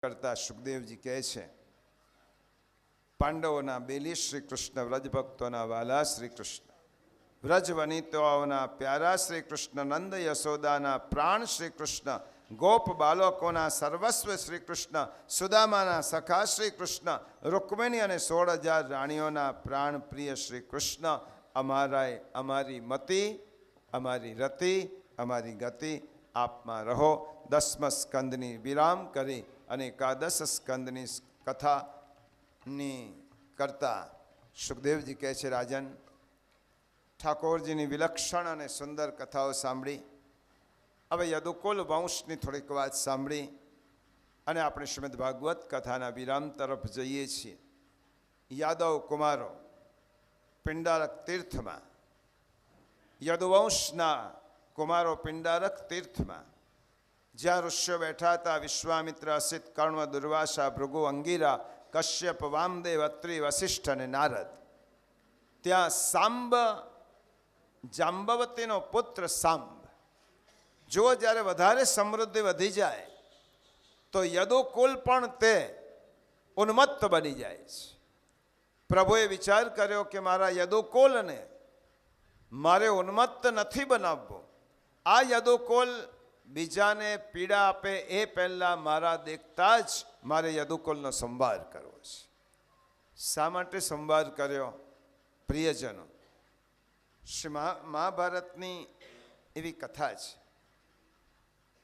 કરતા સુખદેવજી કહે છે, પાંડવોના બેલી શ્રી કૃષ્ણ, વ્રજ ભક્તોના વાલા શ્રી કૃષ્ણ, વ્રજ વનિતાઓના પ્યારા શ્રી કૃષ્ણ, નંદ યશોદાના પ્રાણ શ્રી કૃષ્ણ, ગોપ બાલકોના સર્વસ્વ શ્રી કૃષ્ણ, સુદામાના સખા શ્રી કૃષ્ણ, રૂકમિણી અને 16,000 રાણીઓના પ્રાણ પ્રિય શ્રી કૃષ્ણ, અમારી મતિ, અમારી રતિ, અમારી ગતિ આપમાં રહો. 10મ સ્કંદની વિરામ કરી અને એકાદશ સ્કંદની કથાની કરતા સુખદેવજી કહે છે, રાજન, ઠાકોરજીની વિલક્ષણ અને સુંદર કથાઓ સાંભળી, હવે યદુકુલ વંશની થોડીક વાત સાંભળી અને આપણે શ્રીમદ ભાગવત કથાના વિરામ તરફ જઈએ છીએ. યાદવ કુમારો પિંડારક તીર્થમાં, યદુવંશના કુમારો પિંડારક તીર્થમાં, જ્યાં ઋષિઓ બેઠા હતા, વિશ્વામિત્ર, અસિત, કર્ણ, દુર્વાસા, ભૃગુ, અંગીરા, કશ્યપ, વામદેવ, અત્રિ, વશિષ્ઠ અને નારદ, ત્યાં સાંબ, જાંબવતીનો પુત્ર સાંબ, જો જ્યારે વધારે સમૃદ્ધિ વધી જાય તો યદુકુલ પણ તે ઉન્મત્ત બની જાય છે. પ્રભુએ વિચાર કર્યો કે મારા યદુકુલને મારે ઉન્મત્ત નથી બનાવવું. આ યદુકુલ બીજાને પીડા આપે એ પહેલાં મારા દેખતા જ મારે યદુકુલનો સંભાર કરવો છે. શા માટે સંભાર કર્યો? પ્રિયજનો, શ્રી મહાભારતની એવી કથા છે,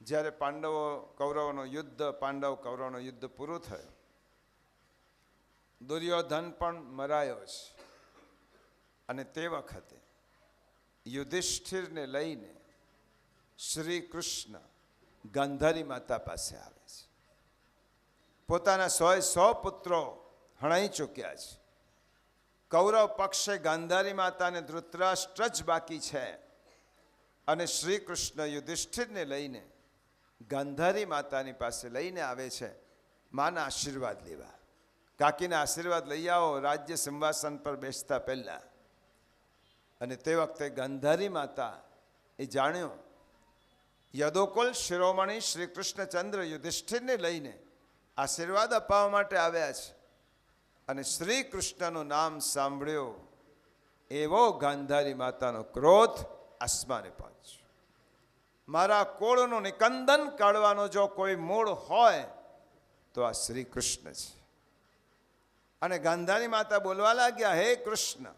જ્યારે પાંડવ કૌરવનું યુદ્ધ પૂરું થયું, દુર્યોધન પણ મરાયો છે અને તે વખતે યુધિષ્ઠિરને લઈને શ્રી કૃષ્ણ ગાંધારી માતા પાસે આવે છે. પોતાના 100 પુત્રો હણાઈ ચૂક્યા છે. કૌરવ પક્ષે ગાંધારી માતાને ધૃતરાષ્ટ્ર જ બાકી છે અને શ્રી કૃષ્ણ યુધિષ્ઠિરને લઈને ગાંધારી માતાની પાસે લઈને આવે છે માના આશીર્વાદ લેવા. કાકીના આશીર્વાદ લઈ આવો રાજ્ય સિંહાસન પર બેસતા પહેલા. અને તે વખતે ગાંધારી માતા એ જાણ્યું યદુકુલ શિરોમણી શ્રી કૃષ્ણચંદ્ર યુધિષ્ઠિરને લઈને આશીર્વાદ અપાવવા માટે આવ્યા છે. અને શ્રી કૃષ્ણનું નામ સાંભળ્યો એવો ગાંધારી માતાનો ક્રોધ આસમાને પહોંચ્યો. મારા કુળનું નિકંદન કાઢવાનો જો કોઈ મૂળ હોય તો આ શ્રી કૃષ્ણ છે. અને ગાંધારી માતા બોલવા લાગ્યા, હે કૃષ્ણ,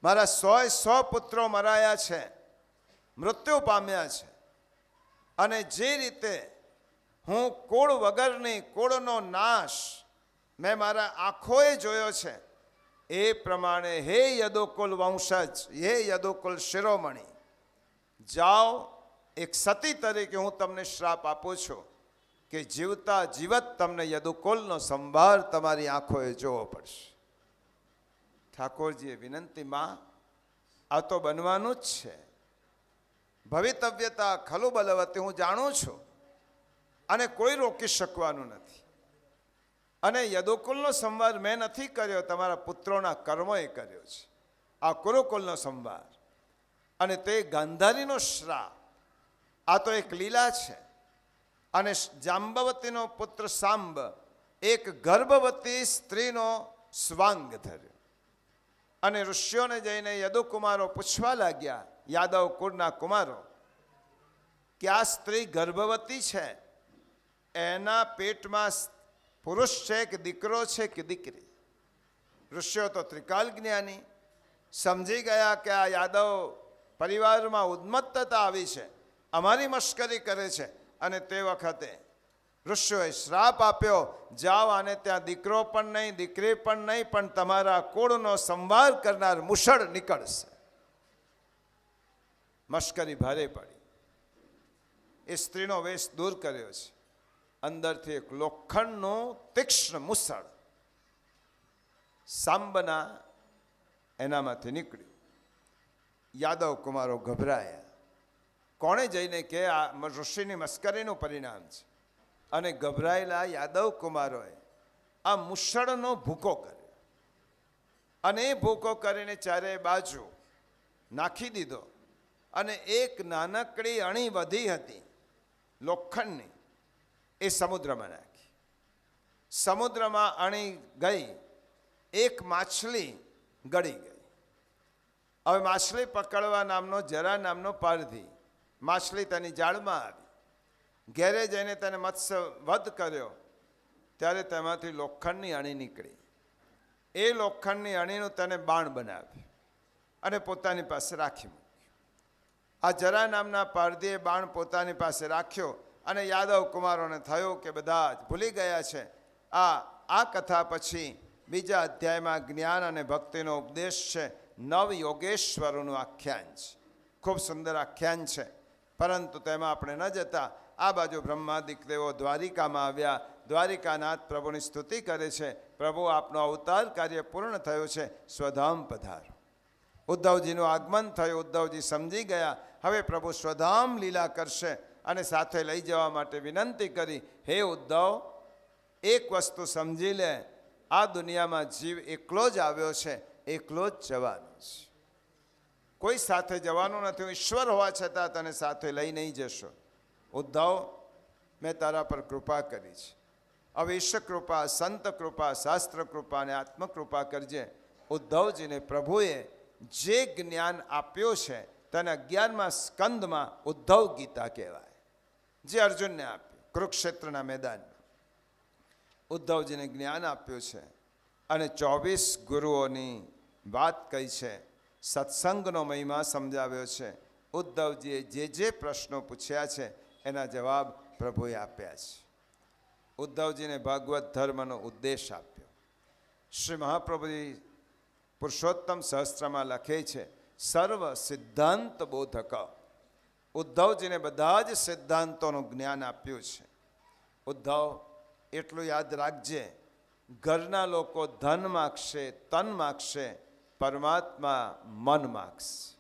મારા 100 પુત્રો મરાયા છે, મૃત્યુ પામ્યા છે, અને જે રીતે હું કુળ વગરની કુળનો નાશ મેં મારા આંખોએ જોયો છે, એ પ્રમાણે હે યદુકુલ વંશજ, હે યદુકુલ શિરોમણી, જાઓ, એક સતી તરીકે હું તમને શ્રાપ આપું છું કે જીવતા જીવત તમને યદુકુલનો સંભાર તમારી આંખોએ જોવો પડશે. ઠાકોરજીએ વિનંતી, માં, આ તો બનવાનું જ છે, ભવિતવ્યતા ખલુ બલવતી, હું જાણું છું અને કોઈ રોકી શકવાનું નથી. અને યદુકુલનો સંભાર મેં નથી કર્યો, તમારા પુત્રોના કર્મોએ કર્યો છે, આ કુરુકુલનો સંભાર. અને તે ગાંધારીનો શ્રાપ, આ તો એક લીલા છે. અને જાંબવતીનો પુત્ર સાંબ એક ગર્ભવતી સ્ત્રીનો સ્વાંગ ધર્યો. અને ઋષિઓને જઈને યદુકુમારો પૂછવા લાગ્યા, યાદવ કુળના કુમારો, કે આ સ્ત્રી ગર્ભવતી છે, એના પેટમાં પુરુષ છે કે દીકરો છે કે દીકરી? ઋષિઓ તો ત્રિકાલ જ્ઞાની, સમજી ગયા કે આ યાદવ પરિવારમાં ઉન્મત્તતા આવી છે, અમારી મશ્કરી કરે છે. અને તે વખતે ઋષિઓએ શ્રાપ આપ્યો, જાઓ, આને ત્યાં દીકરો પણ નહીં, દીકરી પણ નહીં, પણ તમારા કુળનો સંહાર કરનાર મુશળ નીકળશે. મશ્કરી ભારે પડી. એ સ્ત્રીનો વેશ દૂર કર્યો છે, અંદરથી એક લોખંડનું તીક્ષ્ણ મુસળ સાંબના એનામાંથી નીકળ્યું. યાદવ કુમારો ગભરાયા. કોણે જઈને કે આ ઋષિની મસ્કરીનું પરિણામ છે? અને ગભરાયેલા યાદવ કુમારોએ આ મુસળનો ભૂકો કર્યો અને એ ભૂકો કરીને ચારે બાજુ નાખી દીધો. અને એક નાનકડી અણી વધી હતી લોખંડની, એ સમુદ્રમાં નાખી. સમુદ્રમાં અણી ગઈ એક માછલી ગળી ગઈ. હવે માછલી પકડવા નામનો જરા નામનો પારધી, માછલી તેની જાળમાં આવી. ઘેરે જઈને તેને મત્સ્ય વધ કર્યો ત્યારે તેમાંથી લોખંડની અણી નીકળી. એ લોખંડની અણીનું તેને બાણ બનાવ્યું અને પોતાની પાસે રાખી મૂક્યું. આ જરા નામના પારધીએ બાણ પોતાની પાસે રાખ્યો અને યાદવ કુમારોને થયું કે બધા જ ભૂલી ગયા છે. આ કથા પછી બીજા અધ્યાયમાં જ્ઞાન અને ભક્તિનો ઉપદેશ છે. નવ યોગેશ્વરોનું આખ્યાન છે. ખૂબ સુંદર આખ્યાન છે, પરંતુ તેમાં આપણે ન જતા આ બાજુ બ્રહ્માદિક દેવો દ્વારિકામાં આવ્યા. દ્વારિકાનાથ પ્રભુની સ્તુતિ કરે છે. પ્રભુ આપનો અવતાર કાર્ય પૂર્ણ થયું છે, સ્વધામ પધારો. ઉદ્ધવજીનું આગમન થયું. ઉદ્ધવજી સમજી ગયા હવે પ્રભુ સ્વધામ લીલા કરશે અને સાથે લઈ જવા માટે વિનંતી કરી. હે ઉદ્ધવ, એક વસ્તુ સમજી લે, આ દુનિયામાં જીવ એકલો જ આવ્યો છે, એકલો જ જવાનો છે. કોઈ સાથે જવાનું નથી. હું ઈશ્વર હોવા છતાં તને સાથે લઈ નહીં જશો. ઉદ્ધવ, મેં તારા પર કૃપા કરી છે. હવે ઈશ્વર કૃપા, સંત કૃપા, શાસ્ત્ર કૃપા અને આત્મકૃપા કરજે. ઉદ્ધવજીને પ્રભુએ જે જ્ઞાન આપ્યું છે તેને 11મા સ્કંદમાં ઉદ્ધવ ગીતા કહેવાય, જે અર્જુનને આપ્યું કુરુક્ષેત્રના મેદાનમાં. ઉદ્ધવજીને જ્ઞાન આપ્યું છે અને 24 ગુરુઓની વાત કહી છે. સત્સંગનો મહિમા સમજાવ્યો છે. ઉદ્ધવજીએ જે પ્રશ્નો પૂછ્યા છે એના જવાબ પ્રભુએ આપ્યા છે. ઉદ્ધવજીને ભાગવત ધર્મનો ઉદ્દેશ આપ્યો. શ્રી મહાપ્રભુજી પુરુષોત્તમ સહસ્ત્રમાં લખે છે, સર્વ સિદ્ધાંત બોધક. ઉદ્ધવજીને બધા જ સિદ્ધાંતોનું જ્ઞાન આપ્યું છે. ઉદ્ધવ, એટલું યાદ રાખજે, ઘરના લોકો ધન માગશે, તન માગશે, પરમાત્મા મન માગશે.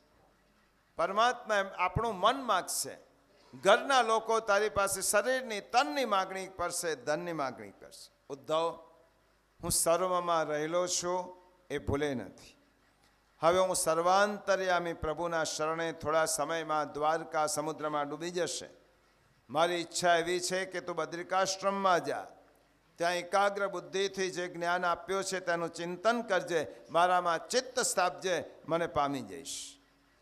પરમાત્મા આપણું મન માગશે. ઘરના લોકો તારી પાસે શરીરની, તનની માગણી કરશે, ધનની માગણી કરશે. ઉદ્ધવ, હું સર્વમાં રહેલો છું એ ભૂલે નથી. હવે હું સર્વાંતર્યામી પ્રભુના શરણે થોડા સમયમાં દ્વારકા સમુદ્રમાં ડૂબી જશે. મારી ઈચ્છા એવી છે કે તું બદ્રિકાશ્રમમાં જા, ત્યાં એકાગ્ર બુદ્ધિથી જે જ્ઞાન આપ્યો છે તેનું ચિંતન કરજે, મારામાં ચિત્ત સ્થાપજે, મને પામી જઈશ.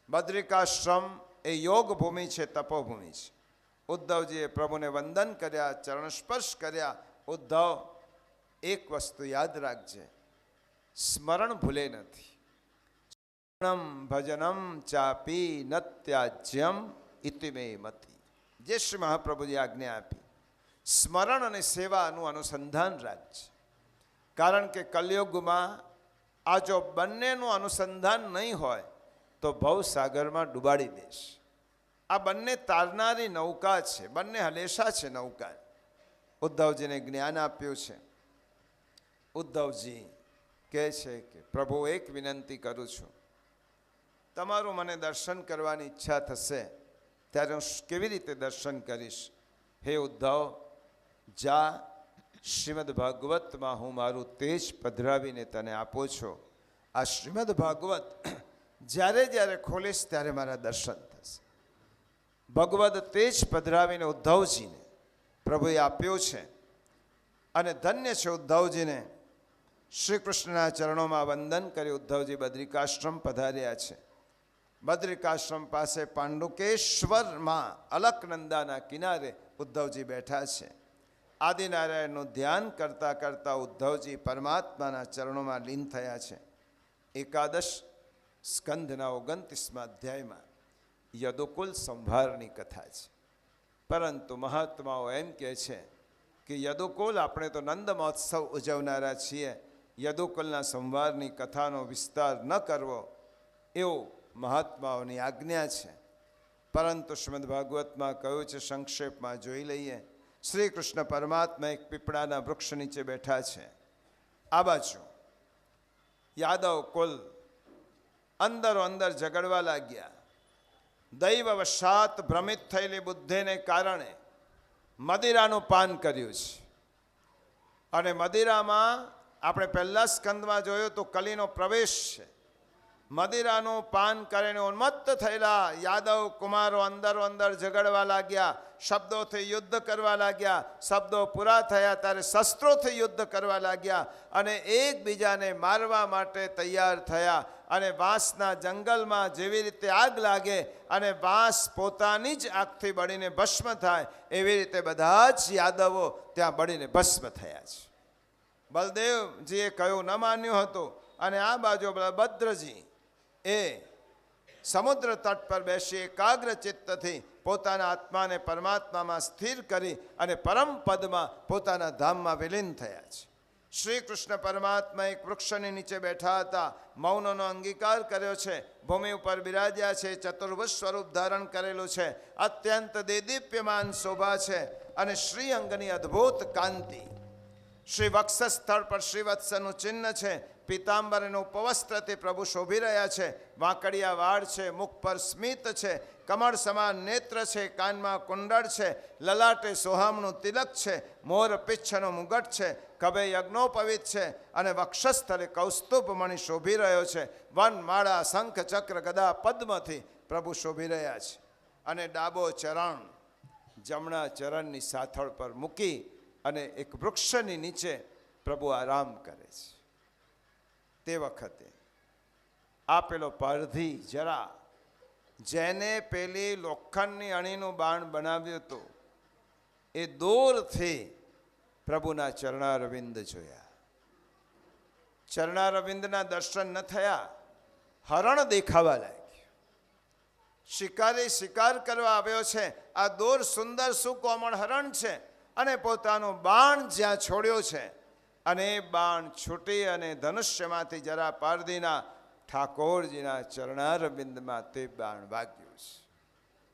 બદ્રિકાશ્રમ એ યોગ ભૂમિ છે, તપોભૂમિ છે. ઉદ્ધવજીએ પ્રભુને વંદન કર્યા, ચરણ સ્પર્શ કર્યા. ઉદ્ધવ, એક વસ્તુ યાદ રાખજે, સ્મરણ ભૂલે નથી. ભજનમ ચાપી નત્યાજ્યમ ઇતિ મે મતિ. જે શ્રી મહાપ્રભુજી આજ્ઞા આપી, સ્મરણ અને સેવાનું અનુસંધાન રાખજે. કારણ કે કલયુગમાં આ જો બંનેનું અનુસંધાન નહીં હોય તો ભવસાગરમાં ડૂબાડી દેશ. આ બંને તારનારી નૌકા છે, બંને હલેશા છે નૌકા. ઉદ્ધવજીને જ્ઞાન આપ્યું છે. ઉદ્ધવજી કહે છે કે પ્રભુ, એક વિનંતી કરું છું, તમારું મને દર્શન કરવાની ઈચ્છા થશે ત્યારે હું કેવી રીતે દર્શન કરીશ? હે ઉદ્ધવ, જા, શ્રીમદ ભાગવતમાં હું મારું તેજ પધરાવીને તને આપું છું. આ શ્રીમદ ભાગવત જ્યારે જ્યારે ખોલીશ ત્યારે મારા દર્શન થશે. ભગવદ તેજ પધરાવીને ઉદ્ધવજીને પ્રભુએ આપ્યું છે અને ધન્ય છે ઉદ્ધવજીને. શ્રી કૃષ્ણના ચરણોમાં વંદન કરી ઉદ્ધવજી બદ્રિકાશ્રમ પધાર્યા છે. બદ્રિકાશ્રમ પાસે પાંડુકેશ્વરમાં અલકનંદાના કિનારે ઉદ્ધવજી બેઠા છે. આદિનારાયણનું ધ્યાન કરતાં કરતાં ઉદ્ધવજી પરમાત્માના ચરણોમાં લીન થયા છે. એકાદશ સ્કંધના 29મા અધ્યાયમાં યદુકુલ સંભારની કથા છે. પરંતુ મહાત્માઓ એમ કહે છે કે યદુકુલ, આપણે તો નંદ મહોત્સવ ઉજવનારા છીએ, યદુકુલના સંવારની કથાનો વિસ્તાર ન કરવો એવું મહાત્માઓની આજ્ઞા છે. પરંતુ શ્રીમદ ભાગવતમાં કહ્યું છે, સંક્ષેપમાં જોઈ લઈએ. શ્રી કૃષ્ણ પરમાત્મા એક પીપળાના વૃક્ષ નીચે બેઠા છે. આ બાજુ યાદવ કુલ અંદરો અંદર ઝઘડવા લાગ્યા. દૈવવશાત ભ્રમિત થયેલી બુદ્ધિને કારણે મદિરાનું પાન કર્યું છે. અને મદિરામાં આપણે પહેલા સ્કંદમાં જોયું તો કલીનો પ્રવેશ છે. મદિરાનું પાન કરીને ઉન્મત્ત થયેલા યાદવ કુમારો અંદરો અંદર ઝઘડવા લાગ્યા. શબ્દોથી યુદ્ધ કરવા લાગ્યા. શબ્દો પૂરા થયા ત્યારે શસ્ત્રોથી યુદ્ધ કરવા લાગ્યા અને એકબીજાને મારવા માટે તૈયાર થયા. અને વાંસના જંગલમાં જેવી રીતે આગ લાગે અને વાંસ પોતાની જ આગથી બળીને ભસ્મ થાય, એવી રીતે બધા જ યાદવો ત્યાં બળીને ભસ્મ થયા છે. બલદેવજીએ કહ્યું ન માન્યું હતું. અને આ બાજુ બલભદ્રજી એ સમુદ્ર તટ પર બેસી એકાગ્ર ચિત્તથી પોતાના આત્માને પરમાત્મામાં સ્થિર કરી અને પરમ પદમાં પોતાના ધામમાં વિલીન થયા છે. શ્રી કૃષ્ણ પરમાત્મા એક વૃક્ષની નીચે બેઠા હતા. મૌનનો અંગીકાર કર્યો છે. ભૂમિ ઉપર બિરાજ્યા છે. ચતુર્ભુજ સ્વરૂપ ધારણ કરેલું છે. અત્યંત દેદીપ્યમાન શોભા છે અને શ્રી અંગની અદ્ભુત કાંતિ. શ્રી વક્ષસ્થળ પર શ્રીવત્સનું ચિહ્ન છે. પિતાંબરનું ઉપવસ્ત્રથી પ્રભુ શોભી રહ્યા છે. વાંકડિયા વાળ છે. મુખ પર સ્મિત છે. કમળ સમાન નેત્ર છે. કાનમાં કુંડળ છે. લલાટે સોહામનું તિલક છે. મોર પિચ્છનો મુગટ છે. ખભે યજ્ઞોપવિત છે અને વક્ષસ્થળે કૌસ્તુભ મણિ શોભી રહ્યો છે. વનમાળા શંખ ચક્ર ગદા પદ્મથી પ્રભુ શોભી રહ્યા છે. અને ડાબો ચરણ જમણા ચરણની સાથળ પર મૂકી અને એક વૃક્ષની નીચે પ્રભુ આરામ કરે છે. તે વખતે આ પેલો પારધી જરા, જેને પેલી લોખંડની અણીનું બાણ બનાવ્યું હતું, એ દૂરથી પ્રભુના ચરણારવિંદ જોયા. ચરણારવિંદના દર્શન ન થયા. હરણ દેખાવા લાગ્યું. શિકારી શિકાર કરવા આવ્યો છે. આ દૂર સુંદર સુકોમળ હરણ છે અને પોતાનો બાણ જ્યાં છોડ્યો છે અને એ બાણ છૂટી અને ધનુષ્યમાંથી જરા પારધીના ઠાકોરજીના ચરણારવિંદમાં તે બાણ વાગ્યું છે.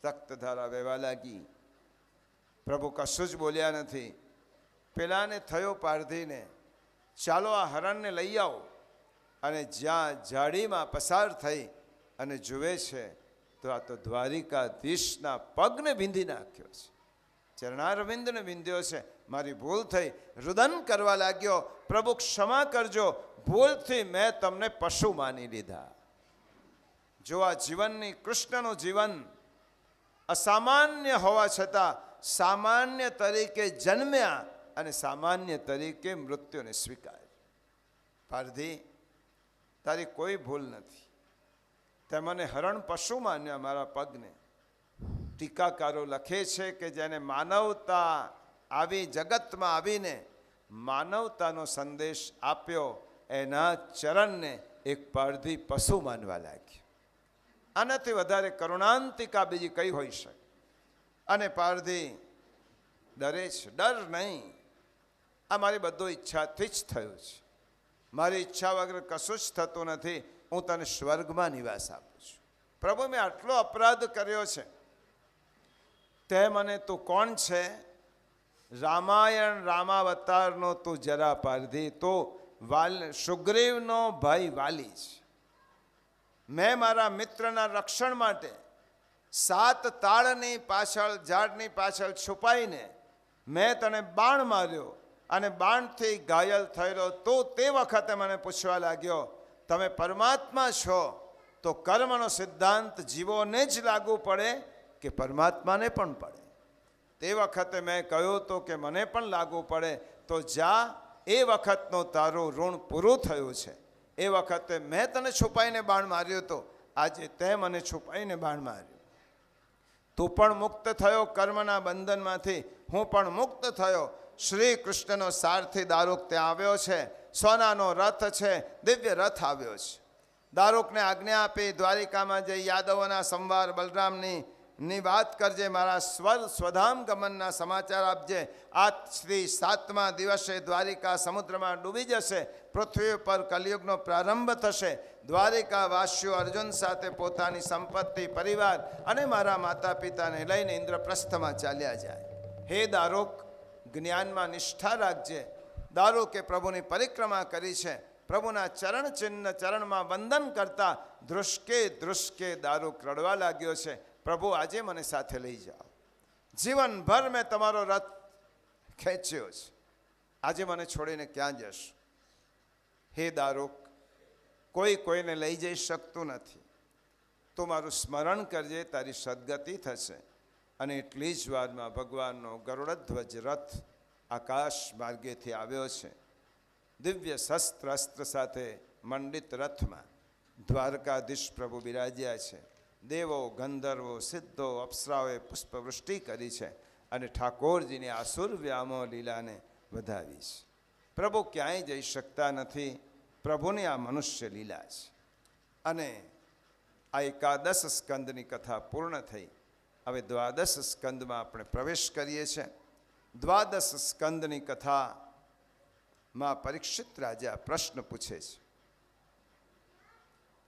રક્તધારા વહેવા લાગી. પ્રભુ કશું જ બોલ્યા નથી. પેલાને થયો પારધીને, ચાલો આ હરણને લઈ આવો. અને જ્યાં ઝાડીમાં પસાર થઈ અને જુએ છે તો આ તો દ્વારિકાધીશના પગને વિંધી નાખ્યો છે. ચરણારવિંદને વિંધ્યો છે. મારી ભૂલ થઈ. રુદન કરવા લાગ્યો, પ્રભુ ક્ષમા કરજો, ભૂલથી મેં તમને પશુ માની લીધા. જો આ જીવનની, કૃષ્ણનું જીવન અસામાન્ય હોવા છતાં સામાન્ય તરીકે જન્મ્યા અને સામાન્ય તરીકે મૃત્યુને સ્વીકાર. પારધી, તારી કોઈ ભૂલ નથી. તે મને હરણ પશુ માન્યા મારા પગને. ટીકાકારો લખે છે કે જેને માનવતા આવી જગતમાં આવીને માનવતાનો સંદેશ આપ્યો, એના ચરણને એક પારધી પશુ માનવા લાગ્યો. આનાથી વધારે કરુણાંતિકા બીજી કઈ હોઈ શકે? અને પારધી ડરે છે. ડર નહીં, આ મારી બધું ઈચ્છાથી જ થયું છે. મારી ઈચ્છા વગર કશું જ થતું નથી. હું તને સ્વર્ગમાં નિવાસ આપું છું. પ્રભુ, મેં આટલો અપરાધ કર્યો છે. તે મને તું કોણ છે? રામાયણ રામાવતારનો તું જરા પારધી. તો સુગ્રીવનો ભાઈ વાલી છે. મેં મારા મિત્રના રક્ષણ માટે 7 તાળની પાછળ, ઝાડની પાછળ છુપાઈને મેં તને બાણ માર્યો અને બાણથી ઘાયલ થયેલો. તો તે વખતે મને પૂછવા લાગ્યો, તમે પરમાત્મા છો તો કર્મનો સિદ્ધાંત જીવોને જ લાગુ પડે કે પરમાત્માને પણ પડે? તે વખતે મેં કહ્યું તો કે મને પણ લાગુ પડે. તો જા, એ વખતનું તારું ઋણ પૂરું થયું છે. એ વખતે મેં તને છુપાઈને બાણ માર્યો હતો, આજે તે મને છુપાઈને બાણ માર્યો. તું પણ મુક્ત થયો કર્મના બંધનમાંથી, હું પણ મુક્ત થયો. શ્રી કૃષ્ણનો સારથી દારૂક ત્યાં આવ્યો છે. સોનાનો રથ છે, દિવ્ય રથ આવ્યો છે. દારૂકને આજ્ઞા આપી દ્વારિકામાં જઈ યાદવોના સંવાર બલરામની વાત કરજે. મારા સ્વધામ ગમનના સમાચાર આપજે. આજથી 7મા દિવસે દ્વારિકા સમુદ્રમાં ડૂબી જશે. પૃથ્વી પર કલિયુગનો પ્રારંભ થશે. દ્વારિકા વાસીઓ અર્જુન સાથે પોતાની સંપત્તિ, પરિવાર અને મારા માતા પિતાને લઈને ઇન્દ્રપ્રસ્થમાં ચાલ્યા જાય. હે દારૂક, જ્ઞાનમાં નિષ્ઠા રાખજે. દારૂકે પ્રભુની પરિક્રમા કરી છે. પ્રભુના ચરણ ચિહ્ન ચરણમાં વંદન કરતા ધ્રુસકે ધ્રુસકે દારૂક રડવા લાગ્યો છે. પ્રભુ, આજે મને સાથે લઈ જાઓ. જીવનભર મેં તમારો રથ ખેંચ્યો છે. આજે મને છોડીને ક્યાં જશો? હે દારૂક, કોઈ કોઈને લઈ જઈ શકતું નથી. તું મારું સ્મરણ કરજે, તારી સદગતિ થશે. અને એટલી જ વારમાં ભગવાનનો ગરુડધ્વજ રથ આકાશ માર્ગેથી આવ્યો છે. દિવ્ય શસ્ત્ર અસ્ત્ર સાથે મંડિત રથમાં દ્વારકાધીશ પ્રભુ બિરાજ્યા છે. દેવો, ગંધર્વો, સિદ્ધો, અપ્સરાઓએ પુષ્પવૃષ્ટિ કરી છે અને ઠાકોરજીની આસુર વ્યામો લીલાને વધાવી છે. પ્રભુ ક્યાંય જઈ શકતા નથી. પ્રભુની આ મનુષ્ય લીલા છે. અને આ એકાદશ સ્કંદની કથા પૂર્ણ થઈ. હવે દ્વાદશ સ્કંદમાં આપણે પ્રવેશ કરીએ છીએ. દ્વાદશ સ્કંદની કથામાં પરીક્ષિત રાજા પ્રશ્ન પૂછે છે.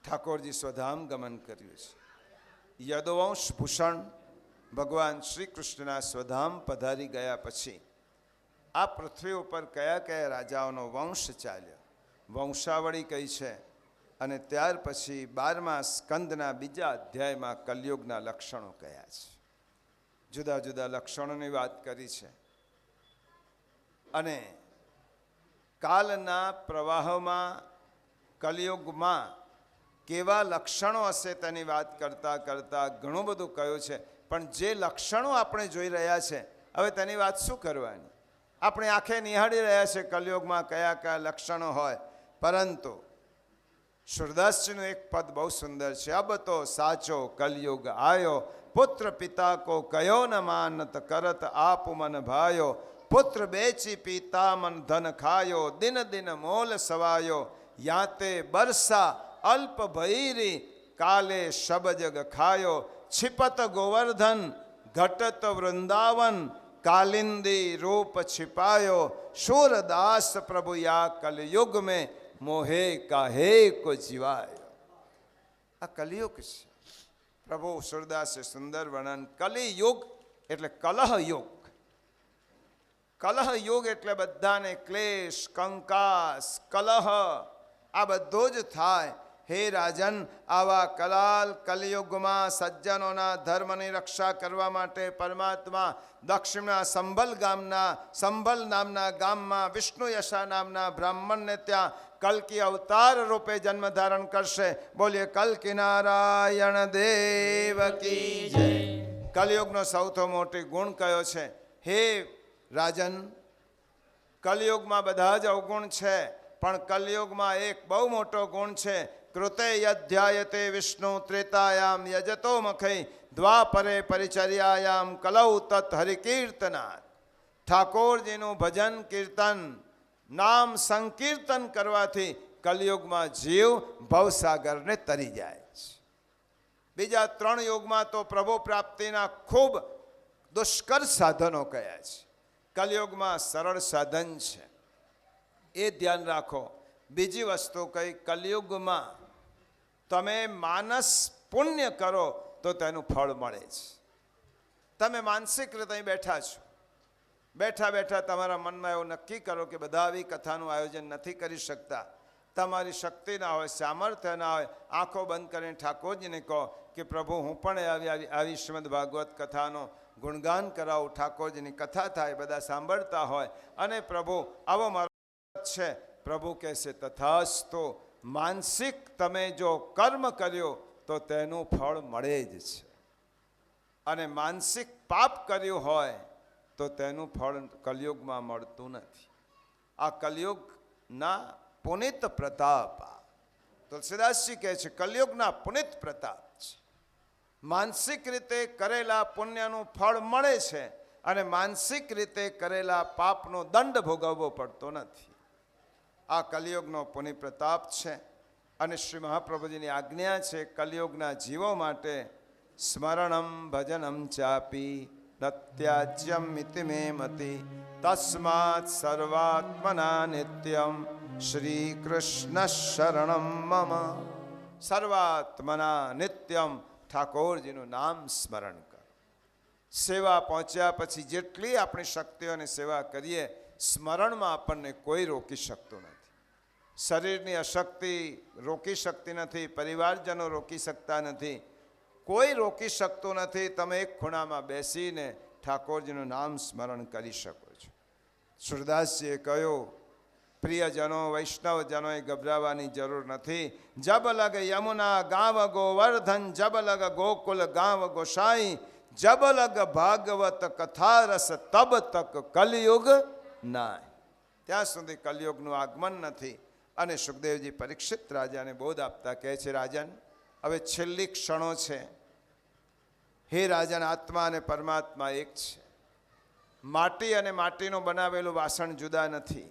ઠાકોરજી સ્વધામ ગમન કર્યું છે. યદુવંશ ભૂષણ ભગવાન શ્રી કૃષ્ણના સ્વધામ પધારી ગયા પછી આ પૃથ્વી ઉપર કયા કયા રાજાઓનો વંશ ચાલ્યો, વંશાવળી કઈ છે. અને ત્યાર પછી 12મા સ્કંદના બીજા અધ્યાયમાં કલયુગના લક્ષણો કયા છે. જુદા જુદા લક્ષણોની વાત કરી છે. અને કાલના પ્રવાહમાં કલયુગમાં કેવા લક્ષણો હશે તેની વાત કરતાં કરતાં ઘણું બધું કહ્યું છે. પણ જે લક્ષણો આપણે જોઈ રહ્યા છે, હવે તેની વાત શું કરવાની? આપણે આંખે નિહાળી રહ્યા છે કલયુગમાં કયા કયા લક્ષણો હોય. પરંતુ સુરદાસજીનું એક પદ બહુ સુંદર છે. અબ તો સાચો કલયુગ આયો, પુત્ર પિતા કો કયો ન માનત, કરત આપ મન ભાયો, પુત્ર બેચી પિતા મન ધન ખાયો, દિન દિન મોલ સવાયો, યાતે બરસા અલ્પ ભૈરી, કાલે શબજગ ખાયો, छिपत गोवर्धन घटत वृंदावन, कालिंदी रूप छिपायो, सूरदास प्रभु या कलयुग में मोहे काहे को जीवायो. આ કલયુગ છે. પ્રભુ સુરદાસે સુંદર વર્ણન. કલિયુગ એટલે કલહ યુગ. કલહ યુગ એટલે બધાને ક્લેશ, કંકાસ, કલહ આ બધું જ થાય. હે રાજન, આવા કલાલ કલયુગમાં સજ્જનોના ધર્મની રક્ષા કરવા માટે પરમાત્મા દક્ષિણના સંભલ નામના ગામમાં વિષ્ણુ યશા નામના બ્રાહ્મણને ત્યાં કલ્કી અવતાર રૂપે જન્મ ધારણ કરશે. બોલીએ કલ્કી નારાયણ દેવ કી જય. કલયુગનો સૌથી મોટો ગુણ કયો છે? હે રાજન, કલયુગમાં બધા જ અવગુણ છે, પણ કલયુગમાં એક બહુ મોટો ગુણ છે. કૃતે યધ્યાયતે વિષ્ણુ ત્રેતાયામ યજતો મખૈ, દ્વાપરે પરિચર્યાયામ કલૌ તત હરિકીર્તનાથ. ઠાકોરજીનું ભજન કીર્તન, નામ સંકીર્તન કરવાથી કલયુગમાં જીવ ભવસાગરને તરી જાય છે. બીજા 3 યુગમાં તો પ્રભુ પ્રાપ્તિના ખૂબ દુષ્કર સાધનો કયા છે. કલયુગમાં સરળ સાધન છે, એ ધ્યાન રાખો. બીજી વસ્તુ કઈ, કલયુગમાં તમે માનસ પુણ્ય કરો તો તેનું ફળ મળે છે. તમે માનસિક રીતે અહીં બેઠા છો, બેઠા બેઠા તમારા મનમાં એવું નક્કી કરો કે બધા આવી કથાનું આયોજન નથી કરી શકતા, તમારી શક્તિ ના હોય, સામર્થ્ય ના હોય, આંખો બંધ કરીને ઠાકોરજીને કહો કે પ્રભુ હું પણ આવી શ્રીમદ ભાગવત કથાનો ગુણગાન કરાવું. ઠાકોરજીની કથા થાય, બધા સાંભળતા હોય અને પ્રભુ આવો મારો છે. પ્રભુ કહેશે તથાસ્તુ. માનસિક તમે જો કર્મ કર્યો તો તેનું ફળ મળે જ છે, અને માનસિક પાપ કર્યું હોય તો તેનું ફળ કલયુગમાં મળતું નથી. આ કલયુગના પુનિત પ્રતાપ. તુલસીદાસજી કહે છે કલયુગના પુનિત પ્રતાપ છે. માનસિક રીતે કરેલા પુણ્યનું ફળ મળે છે અને માનસિક રીતે કરેલા પાપનો દંડ ભોગવવો પડતો નથી. આ કલયુગનો પુનિ પ્રતાપ છે. અને શ્રી મહાપ્રભુજીની આજ્ઞા છે કલયુગના જીવો માટે સ્મરણમ ભજનમ ચાપી નત્યાજ્યમ મિતિ મે મતિ, તસ્માત સર્વાત્મના નિત્યમ શ્રી કૃષ્ણ શરણમ મમ. સર્વાત્મના નિત્યમ ઠાકોરજીનું નામ સ્મરણ કરો. સેવા પહોંચ્યા પછી જેટલી આપણી શક્તિઓની સેવા કરીએ, સ્મરણમાં આપણને કોઈ રોકી શકતું નથી. શરીરની અશક્તિ રોકી શકતી નથી, પરિવારજનો રોકી શકતા નથી, કોઈ રોકી શકતું નથી. તમે એક ખૂણામાં બેસીને ઠાકોરજીનું નામ સ્મરણ કરી શકો છો. સુરદાસજીએ કહ્યું પ્રિયજનો વૈષ્ણવજનોએ ગભરાવાની જરૂર નથી. જબ લગ યમુના ગાવ ગોવર્ધન, જબ લગ ગોકુલ ગાવ ગોસાઈ, જબ લગ ભાગવત કથા રસ તબ તક કલયુગ નાય. ત્યાં સુધી કલયુગનું આગમન નથી. અને સુખદેવજી પરીક્ષિત રાજાને બોધ આપતા કહે છે, રાજન, હવે છેલ્લી ક્ષણો છે. હે રાજન, આત્મા અને પરમાત્મા એક છે. માટી અને માટીનું બનાવેલું વાસણ જુદા નથી.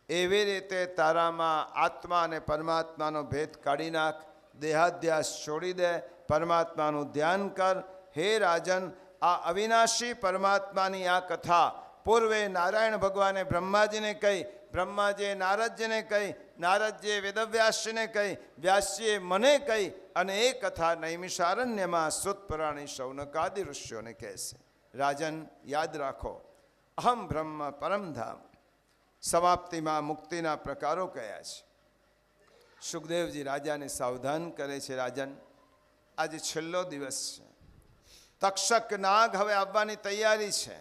એવી રીતે તારામાં આત્મા અને પરમાત્માનો ભેદ કાઢી નાખ. દેહાધ્યાસ છોડી દે, પરમાત્માનું ધ્યાન કર. હે રાજન, આ અવિનાશી પરમાત્માની આ કથા પૂર્વે નારાયણ ભગવાને બ્રહ્માજીને કહી, બ્રહ્માજીએ નારદજીને કહી, નારદજીએ વેદવ્યાસજીને કહી, વ્યાસજીએ મને કહી, અને એ કથા નૈમિષારણ્યમાં સુતપરાણી શૌનકાદિ ઋષિઓને કહેશે. રાજન, યાદ રાખો, અહમ બ્રહ્મ પરમધામ. સમાપ્તિમાં મુક્તિના પ્રકારો કયા છે. સુખદેવજી રાજાને સાવધાન કરે છે, રાજન, આજે છેલ્લો દિવસ છે. તક્ષક નાગ હવે આવવાની તૈયારી છે.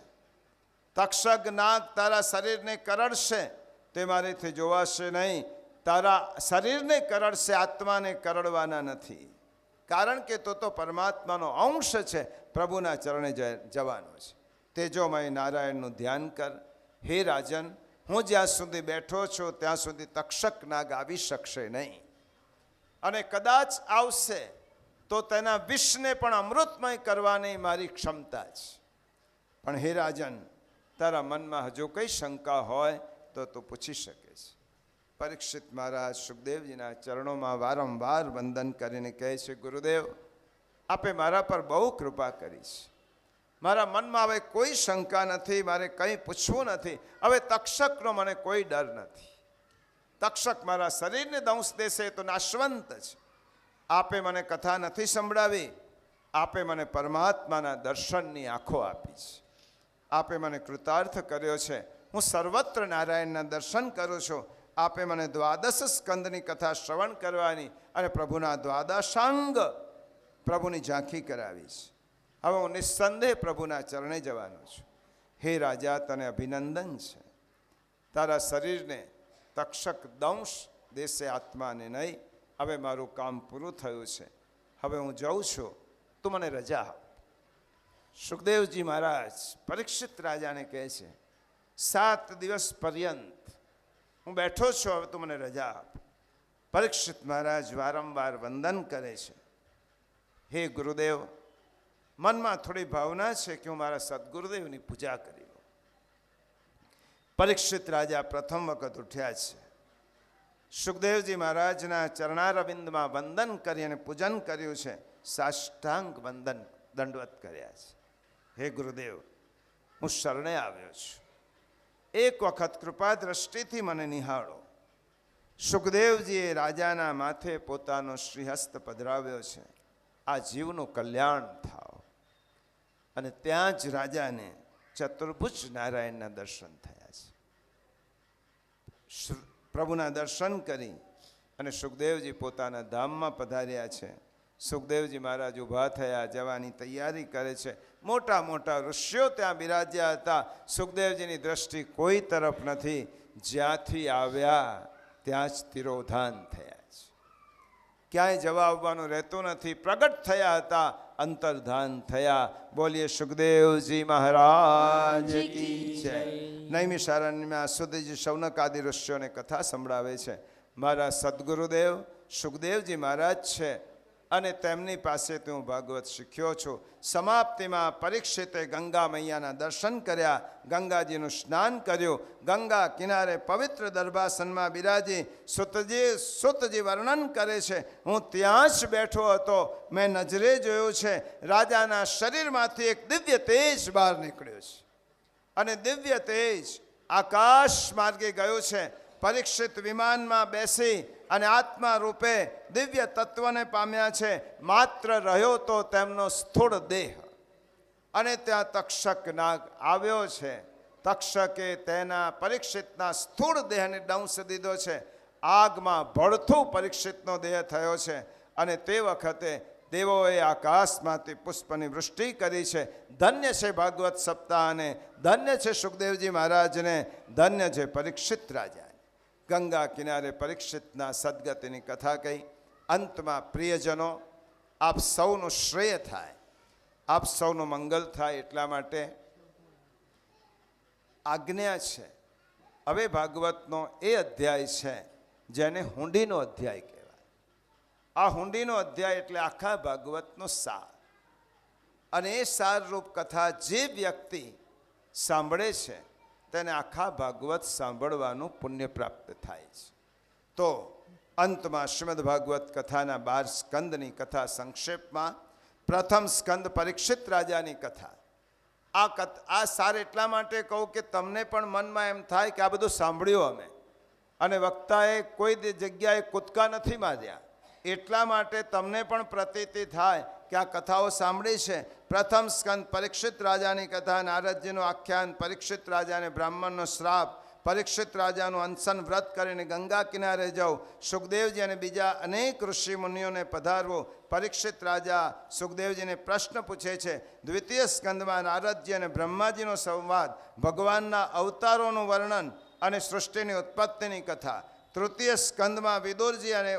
તક્ષક નાગ તારા શરીરને કરડશે, તે મારેથી જોવાશે નહીં. તારા શરીરને કરડશે, આત્માને કરડવાના નથી. કારણ કે તો પરમાત્માનો અંશ છે, પ્રભુના ચરણે જવાનો છે. તેજોમય નારાયણનું ધ્યાન કર. હે રાજન, હું જ્યાં સુધી બેઠો છું ત્યાં સુધી તક્ષક નાગ આવી શકશે નહીં. અને કદાચ આવશે તો તેના વિષને પણ અમૃતમય કરવાની મારી ક્ષમતા છે. પણ હે રાજન, તારા મનમાં હજુ કઈ શંકા હોય તો તું પૂછી શકે છે. પરીક્ષિત મહારાજ સુખદેવજીના ચરણોમાં વારંવાર વંદન કરીને કહે છે, ગુરુદેવ, આપે મારા પર બહુ કૃપા કરી છે. મારા મનમાં હવે કોઈ શંકા નથી, મારે કંઈ પૂછવું નથી. હવે તક્ષકનો મને કોઈ ડર નથી. તક્ષક મારા શરીરને દંશ દેશે તો નાશવંત છે. આપે મને કથા નથી સંભળાવી, આપે મને પરમાત્માના દર્શનની આંખો આપી છે. આપે મને કૃતાર્થ કર્યો છે. હું સર્વત્ર નારાયણના દર્શન કરું છું. આપે મને દ્વાદશ સ્કંદની કથા શ્રવણ કરવાની અને પ્રભુના દ્વાદશાંગ પ્રભુની ઝાંખી કરાવી છે. હવે હું નિસ્સંદેહ પ્રભુના ચરણે જવાનો છું. હે રાજા, તને અભિનંદન છે. તારા શરીરને તક્ષક દંશ દેશે, આત્માને નહીં. હવે મારું કામ પૂરું થયું છે. હવે હું જાઉં છું, તું મને રજા આપ. સુખદેવજી મહારાજ પરીક્ષિત રાજાને કહે છે, 7 દિવસ પર્યંત હું બેઠો છું, હવે તું મને રજા આપ. પરીક્ષિત મહારાજ વારંવાર વંદન કરે છે. હે ગુરુદેવ, મનમાં થોડી ભાવના છે કે હું મારા સદગુરુદેવની પૂજા કરી લઉં. પરીક્ષિત રાજા પ્રથમ વખત ઉઠ્યા છે. સુખદેવજી મહારાજના ચરણારવિંદમાં વંદન કરી અને પૂજન કર્યું છે. સાષ્ટાંગ વંદન દંડવત કર્યા છે. હે ગુરુદેવ, હું શરણે આવ્યો છું. એક વખત કૃપા દ્રષ્ટિથી મને નિહાળો. સુખદેવજીએ રાજાના માથે પોતાનો શ્રીહસ્ત પધરાવ્યો છે. આ જીવનું કલ્યાણ થાવ. અને ત્યાં જ રાજાને ચતુર્ભુજ નારાયણના દર્શન થયા છે. પ્રભુના દર્શન કરી અને સુખદેવજી પોતાના ધામમાં પધાર્યા છે. સુખદેવજી મહારાજ ઊભા થયા, જવાની તૈયારી કરે છે. મોટા મોટા ઋષિઓ ત્યાં બિરાજ્યા હતા. સુખદેવજીની દ્રષ્ટિ કોઈ તરફ નથી. જ્યાંથી આવ્યા ત્યાં જ તિરોધાન થયા છે. ક્યાંય જવા આવવાનું રહેતું નથી. પ્રગટ થયા હતા, અંતર્ધાન થયા. બોલીએ સુખદેવજી મહારાજ કી જય. નૈમિષારણ્યમાં સુધીજી શૌનકાદિ ઋષિઓને કથા સંભળાવે છે. મારા સદગુરુદેવ સુખદેવજી મહારાજ છે અને તેમની પાસેથી હું ભાગવત શીખ્યો છું. સમાપ્તિમાં પરીક્ષિતે ગંગા મૈયાના દર્શન કર્યા, ગંગાજીનું સ્નાન કર્યું, ગંગા કિનારે પવિત્ર દર્ભાસનમાં બિરાજી સુતજી વર્ણન કરે છે, હું ત્યાં જ બેઠો હતો. મેં નજરે જોયું છે, રાજાના શરીરમાંથી એક દિવ્ય તેજ બહાર નીકળ્યો છે અને દિવ્ય તેજ આકાશ માર્ગે ગયું છે. પરીક્ષિત વિમાનમાં બેસી અને આત્મા રૂપે દિવ્ય તત્વને પામ્યા છે. માત્ર રહ્યો તો તેમનો સ્થૂળ દેહ. અને ત્યાં તક્ષક નાગ આવ્યો છે. તક્ષકે તેના પરીક્ષિતના સ્થૂળ દેહને દંશ દીધો છે. આગમાં ભડથું પરીક્ષિતનો દેહ થયો છે. અને તે વખતે દેવોએ આકાશમાંથી પુષ્પની વૃષ્ટિ કરી છે. ધન્ય છે ભાગવત સપ્તાહને, ધન્ય છે સુખદેવજી મહારાજને, ધન્ય છે પરીક્ષિત રાજા. ગંગા કિનારે પરીક્ષિતના સદગતિની કથા કહી. અંતમાં પ્રિયજનો, આપ સૌનું શ્રેય થાય. આપ સૌનું મંગલ થાય એટલા માટે આજ્ઞા છે. હવે ભાગવતનો એ અધ્યાય છે જેને હુંડીનો અધ્યાય કહેવાય. આ હુંડીનો અધ્યાય એટલે આખા ભાગવતનો સાર. અને એ સારરૂપ કથા જે વ્યક્તિ સાંભળે છે તેને આખા ભાગવત સાંભળવાનું પુણ્ય પ્રાપ્ત થાય છે. તો અંતમાં શ્રીમદ ભાગવત કથાના 12 સ્કંદની કથા સંક્ષેપમાં પ્રથમ સ્કંદ પરીક્ષિત રાજાની કથા. આ સાર એટલા માટે કહું કે તમને પણ મનમાં એમ થાય કે આ બધું સાંભળ્યું અમે, અને વક્તાએ કોઈ જગ્યાએ કૂદકા નથી માર્યા, એટલા માટે તમને પણ પ્રતીતિ થાય કે આ કથાઓ સાંભળી છે. પ્રથમ સ્કંદ પરીક્ષિત રાજાની કથા, નારદજીનું આખ્યાન, પરીક્ષિત રાજાને બ્રાહ્મણનો શ્રાપ, પરીક્ષિત રાજાનું અનશન વ્રત કરીને ગંગા કિનારે જવું, સુખદેવજી અને બીજા અનેક ઋષિ મુનિઓને પધારવું, પરીક્ષિત રાજા સુખદેવજીને પ્રશ્ન પૂછે છે. દ્વિતીય સ્કંદમાં નારદજી અને બ્રહ્માજીનો સંવાદ, ભગવાનના અવતારોનું વર્ણન અને સૃષ્ટિની ઉત્પત્તિની કથા. તૃતીય સ્કંદમાં વિદુરજી અને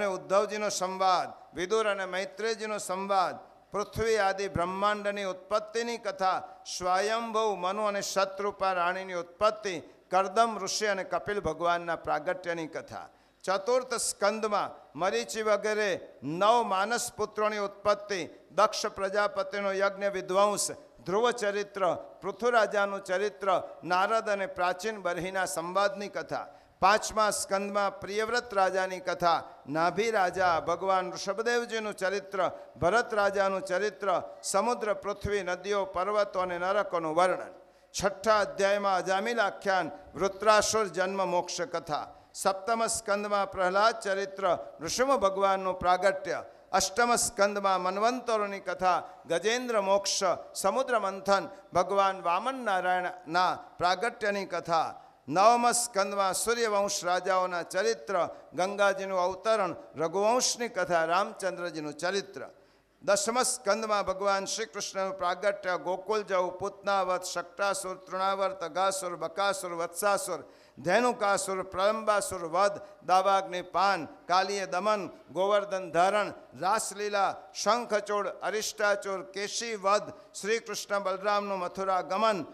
ઉદ્ધવજીનો સંવાદ, વિદુર અને મૈત્રેયજીનો સંવાદ, પૃથ્વી આદિ બ્રહ્માંડની ઉત્પત્તિની કથા, સ્વયંભૂ મનુ અને શતરૂપા રાણીની ઉત્પત્તિ, કરદમ ઋષિ અને કપિલ ભગવાનના પ્રાગટ્યની કથા. ચતુર્થ સ્કંદમાં મરીચી વગેરે 9 માનસ પુત્રોની ઉત્પત્તિ, દક્ષ પ્રજાપતિનો યજ્ઞ વિધ્વંસ, ધ્રુવ ચરિત્ર, પૃથુરાજાનું ચરિત્ર, નારદ અને પ્રાચીન બરહીના સંવાદની કથા. પાંચમા સ્કંદમાં પ્રિયવ્રત રાજાની કથા, નાભી રાજા, ભગવાન ઋષભદેવજીનું ચરિત્ર, ભરત રાજાનું ચરિત્ર, સમુદ્ર, પૃથ્વી, નદીઓ, પર્વતો અને નરકોનું વર્ણન. છઠ્ઠા અધ્યાયમાં અજામિલ આખ્યાન, વૃત્રાસુર જન્મ મોક્ષ કથા. સપ્તમ સ્કંદમાં પ્રહલાદ ચરિત્ર, નૃસિંહ ભગવાનનું પ્રાગટ્ય. અષ્ટમ સ્કંદમાં મન્વંતરોની કથા, ગજેન્દ્ર મોક્ષ, સમુદ્ર મંથન, ભગવાન વામન નારાયણના પ્રાગટ્યની કથા. નવમ સ્કંદમાં સૂર્યવંશ રાજાઓના ચરિત્ર, ગંગાજીનું અવતરણ, રઘુવંશની કથા, રામચંદ્રજીનું ચરિત્ર. દસમ સ્કંદમાં ભગવાન શ્રી કૃષ્ણનું પ્રાગટ્ય, ગોકુલ જવું, પૂતનાવત, શક્ટાસુર, તૃણાવર્ત, અગાસુર, બકાસુર, વત્સાસુર, ધેનુકાસુર, પ્રલંબાસુર વધ, દાવાગ્નિ પાન, કાલીય દમન, ગોવર્ધન ધારણ, રાસલીલા, શંખચૂડ, અરિષ્ટાચૂર, કેશી વધ, શ્રી કૃષ્ણ બલરામનું મથુરા ગમન,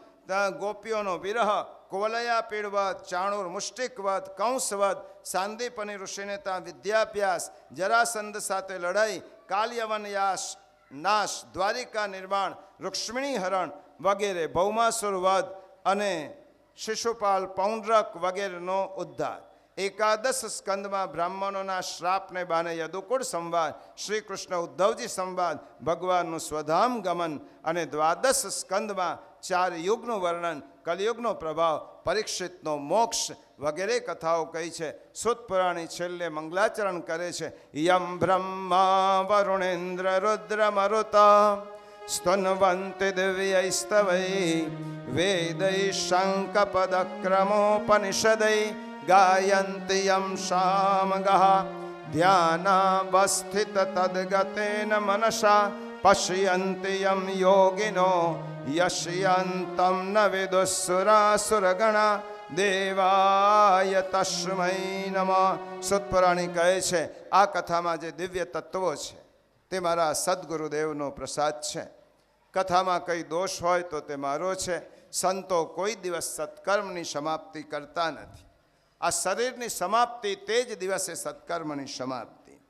ગોપીઓનો વિરહ, કોવલયા પીડવધ, ચાણુર મુષ્ટિકવધ, કંસવધ, સાંદીપની ઋષિને ત્યાં વિદ્યાભ્યાસ, જરાસંધ સાથે લડાઈ, કાલ્યવન યાસ નાશ, દ્વારિકા નિર્માણ, રૂક્ષ્મણી હરણ વગેરે, ભૌમાસુર વધ અને શિશુપાલ પૌંડ્રક વગેરેનો ઉદ્ધાર. એકાદશ સ્કંદમાં બ્રાહ્મણોના શ્રાપને બાને યદુકુળ સંવાદ, શ્રી કૃષ્ણ ઉદ્ધવજી સંવાદ, ભગવાનનું સ્વધામ ગમન. અને દ્વાદશ સ્કંદમાં 4 યુગનું વર્ણન, કલિયુગનો પ્રભાવ, પરીક્ષિતનો મોક્ષ વગેરે કથાઓ કહી છે. સુત પુરાણી છેલ્લે મંગલાચરણ કરે છે. યમ બ્રહ્મા વરુણેન્દ્ર રુદ્ર મરુતા સ્તન્વન્તિ દિવ્યૈસ્તવૈ વેદૈ શંકપદક્રમોપનિષદૈ ગાયન્તિ યમ શામગઃ ધ્યાનાવસ્થિત તદ્ગતેન મનસા પશ્યન્તિ યમ યોગિનો યશ્યન્તમ ન વિદુઃસુરાસુરગણા દેવાય તસ્મૈ નમઃ. સુતપુરાણી કહે છે આ કથામાં જે દિવ્ય તત્વો છે તે મારા સદગુરુદેવનો પ્રસાદ છે. કથામાં કંઈ દોષ હોય તો તે મારો છે. સંતો કોઈ દિવસ સત્કર્મની સમાપ્તિ કરતા નથી. આ શરીરની સમાપ્તિ તે જ દિવસે સત્કર્મની સમાપ્તિ.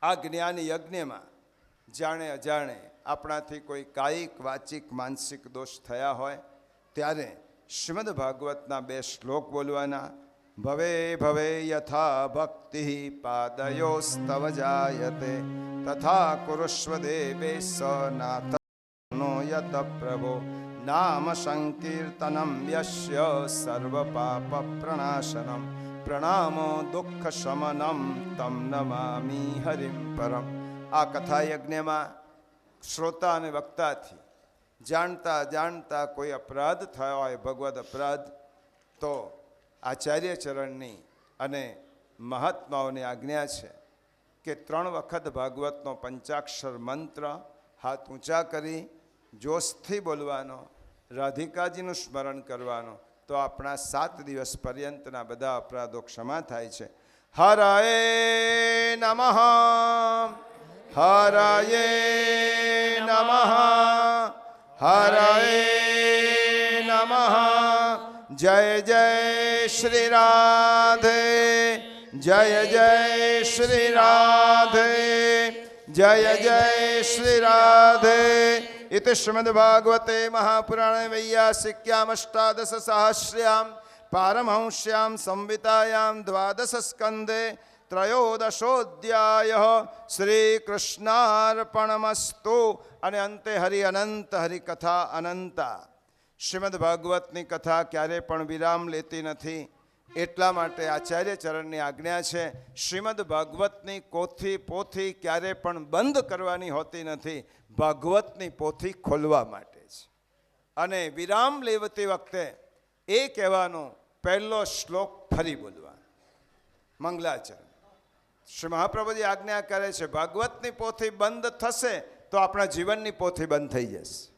આ જ્ઞાન યજ્ઞમાં જાણે અજાણે આપણાથી કોઈ કાયિક, વાચિક, માનસિક દોષ થયા હોય ત્યારે શ્રીમદ ભાગવતના 2 શ્લોક બોલવાના. ભવે ભવે યથા ભક્તિ પાદયોસ્તવ જાયતે તથા કુરુષ્વ દેવે સનાતનો યત પ્રભો નામ સંકીર્તનમ યસ્ય સર્વ પાપ પ્રણાશનમ પ્રણામો દુઃખ શમનમ તમ નમામિ હરિમ પરમ. આ કથા યજ્ઞમાં શ્રોતા અને વક્તાથી જાણતા જાણતા કોઈ અપરાધ થયો હોય, ભગવદ અપરાધ, તો આચાર્ય ચરણની અને મહાત્માઓની આજ્ઞા છે કે 3 વખત ભાગવતનો પંચાક્ષર મંત્ર હાથ ઊંચા કરી જોશથી બોલવાનો, રાધિકાજીનું સ્મરણ કરવાનો, તો આપણા 7 દિવસ પર્યંતના બધા અપરાધો ક્ષમા થાય છે. હરએ નમઃ હરયે નમઃ હરયે નમઃ. જય જય શ્રી રાધે જય જય શ્રી રાધે જય જય શ્રી રાધે. इति श्रीमद्भागवते महापुराणे वैयासिक्याम् अष्टादशसहस्र्यां पारमहंस्यां संहितायां द्वादशस्कन्धे त्रयोदशोऽध्यायः. श्रीकृष्णार्पणमस्तु. અને અંતે હરિ અનંત હરિકથા અનંતા. શ્રીમદ્ ભાગવતની કથા ક્યારે પણ વિરામ લેતી નથી. એટલા માટે આચાર્ય ચરણની આજ્ઞા છે, શ્રીમદ્ ભાગવતની પોથી ક્યારે પણ બંધ કરવાની હોતી નથી, ભાગવતની પોથી ખોલવા માટે છે. અને વિરામ લેવતી વખતે એ કહેવાનો પહેલો શ્લોક ફરી બોલવાનો. મંગલાચરણ. શ્રી મહાપ્રભુજી આજ્ઞા કરે છે, ભાગવતની પોથી બંધ થશે તો આપણા જીવનની પોથી બંધ થઈ જશે.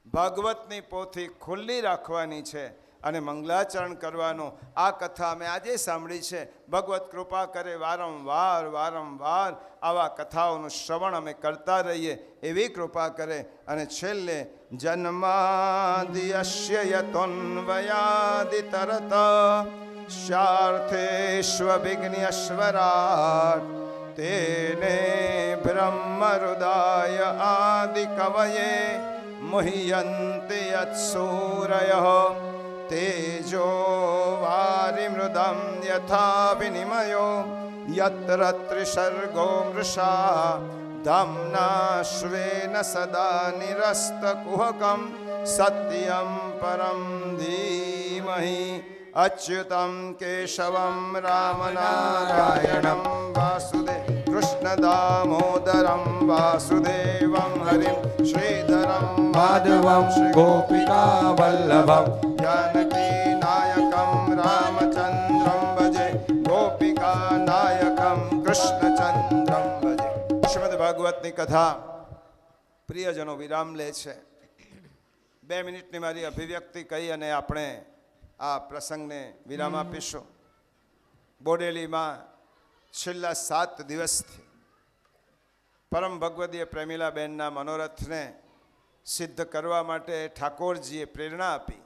ભાગવતની પોથી ખુલ્લી રાખવાની છે અને મંગલાચરણ કરવાનું. આ કથા અમે આજે સાંભળી છે. ભગવત કૃપા કરે વારંવાર આવા કથાઓનું શ્રવણ અમે કરતા રહીએ એવી કૃપા કરે. અને છેલ્લે જન્માદ્યસ્ય યતોન્વયાદિ તરત શાર્થેષ્વવિઘ્નેશ્વરાટ તેને બ્રહ્મહૃદાય આદિ કવયે મુહ્યન્તિ યત્સૂરયઃ તેજો વારિમૃદં યથા વિનિમયો યત્ર ત્રિસર્ગો મૃષા ધમ્ના શ્વેન સદા નિરસ્તકુહકં સત્યં પરમ ધીમહિ અચ્યુતં કેશવં રામનારાયણં વાસુદેવ કૃષ્ણદામોદરં વાસુદેવં હરિં શ્રીધરં માધવં ગોપિકા વલ્લભં जानकी नायकं रामचंद्रं भजे गोपिका नायकं कृष्णचंद्रं भजे. શ્રીમદ્ ભાગવતની કથા પ્રિયજનો વિરામ લે છે. 2 મિનિટની મારી અભિવ્યક્તિ કહી અને આપણે આ પ્રસંગને વિરામ આપીશું. બોડેલીમાં છેલ્લા 7 દિવસથી પરમ ભગવદીય પ્રેમીલાબેનના મનોરથને સિદ્ધ કરવા માટે ઠાકોરજીએ પ્રેરણા આપી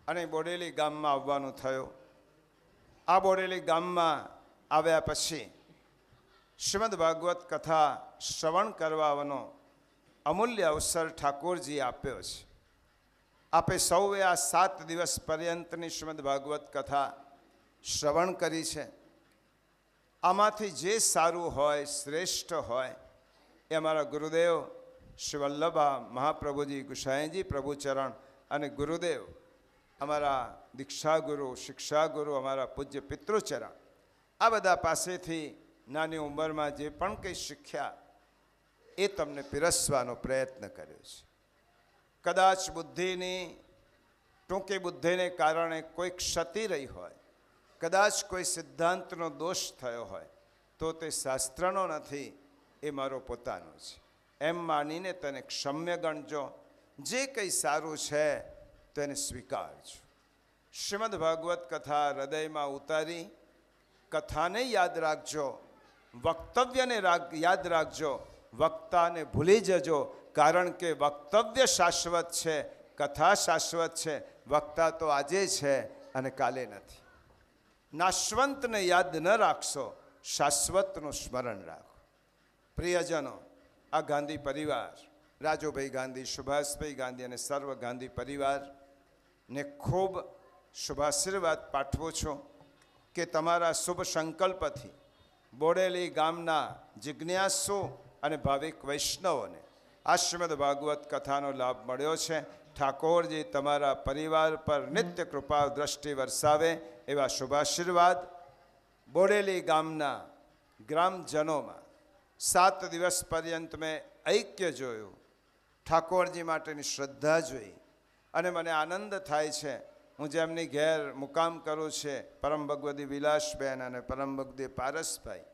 અને બોડેલી ગામમાં આવવાનું થયું. આ બોડેલી ગામમાં આવ્યા પછી શ્રીમદ્ ભાગવત કથા શ્રવણ કરવાનો અમૂલ્ય અવસર ઠાકોરજીએ આપ્યો છે. આપે સૌએ આ 7 દિવસ પર્યંતની શ્રીમદ્ ભાગવત કથા શ્રવણ કરી છે. આમાંથી જે સારું હોય, શ્રેષ્ઠ હોય એ અમારા ગુરુદેવ શ્રી વલ્લભા મહાપ્રભુજી ગુસાઈજી પ્રભુચરણ અને ગુરુદેવ અમારા દીક્ષાગુરુ, શિક્ષાગુરુ, અમારા પૂજ્ય પિતૃચરણ, આ બધા પાસેથી નાની ઉંમરમાં જે પણ કંઈ શીખ્યા એ તમને પીરસવાનો પ્રયત્ન કર્યો છે. કદાચ બુદ્ધિની ટૂંકી બુદ્ધિને કારણે કોઈ ક્ષતિ રહી હોય, કદાચ કોઈ સિદ્ધાંતનો દોષ થયો હોય તો તે શાસ્ત્રનો નથી, એ મારો પોતાનો છે એમ માનીને તેને ક્ષમ્ય ગણજો. જે કંઈ સારું છે તેને સ્વીકારજો. શ્રીમદ્ ભાગવત કથા હૃદયમાં ઉતારી કથાને યાદ રાખજો, વક્તવ્યને યાદ રાખજો, વક્તાને ભૂલી જજો. કારણ કે વક્તવ્ય શાશ્વત છે, કથા શાશ્વત છે. વક્તા તો આજે છે અને કાલે નથી. નાશવંતને યાદ ન રાખશો, શાશ્વતનું સ્મરણ રાખો. પ્રિયજનો, આ ગાંધી પરિવાર, રાજુભાઈ ગાંધી, સુભાષભાઈ ગાંધી અને સર્વ ગાંધી પરિવારને ખૂબ શુભાશીર્વાદ પાઠવું છું કે તમારા શુભ સંકલ્પથી બોડેલી ગામના જિજ્ઞાસુ અને ભાવિક વૈષ્ણવોને આ શ્રીમદ્ ભાગવત કથાનો લાભ મળ્યો છે. ઠાકોરજી તમારા પરિવાર પર નિત્ય કૃપા દ્રષ્ટિ વરસાવે એવા શુભાશીર્વાદ બોડેલી ગામના ગ્રામજનોમાં 7 દિવસ પર્યંત મેં ઐક્ય જોયું, ઠાકોરજી માટેની શ્રદ્ધા જોઈ અને મને આનંદ થાય છે. હું જેમની ઘેર મુકામ કરું છે, પરમ ભગવદી વિલાસબેન અને પરમ ભગવદી પારસભાઈ,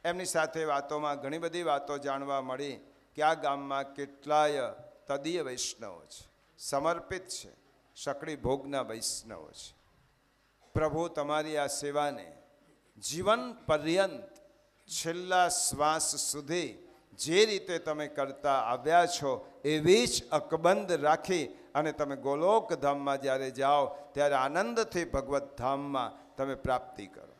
એમની સાથે વાતોમાં ઘણી બધી વાતો જાણવા મળી કે આ ગામમાં કેટલાય તદીય વૈષ્ણવો છે, સમર્પિત છે, સકળી ભોગના વૈષ્ણવો છે. પ્રભુ તમારી આ સેવાને જીવન પર્યંત છેલ્લા શ્વાસ સુધી જે રીતે તમે કરતા આવ્યા છો એવી જ અકબંધ રાખી અને તમે ગોલોક ધામમાં જ્યારે જાઓ ત્યારે આનંદથી ભગવત ધામમાં તમે પ્રાપ્તિ કરો.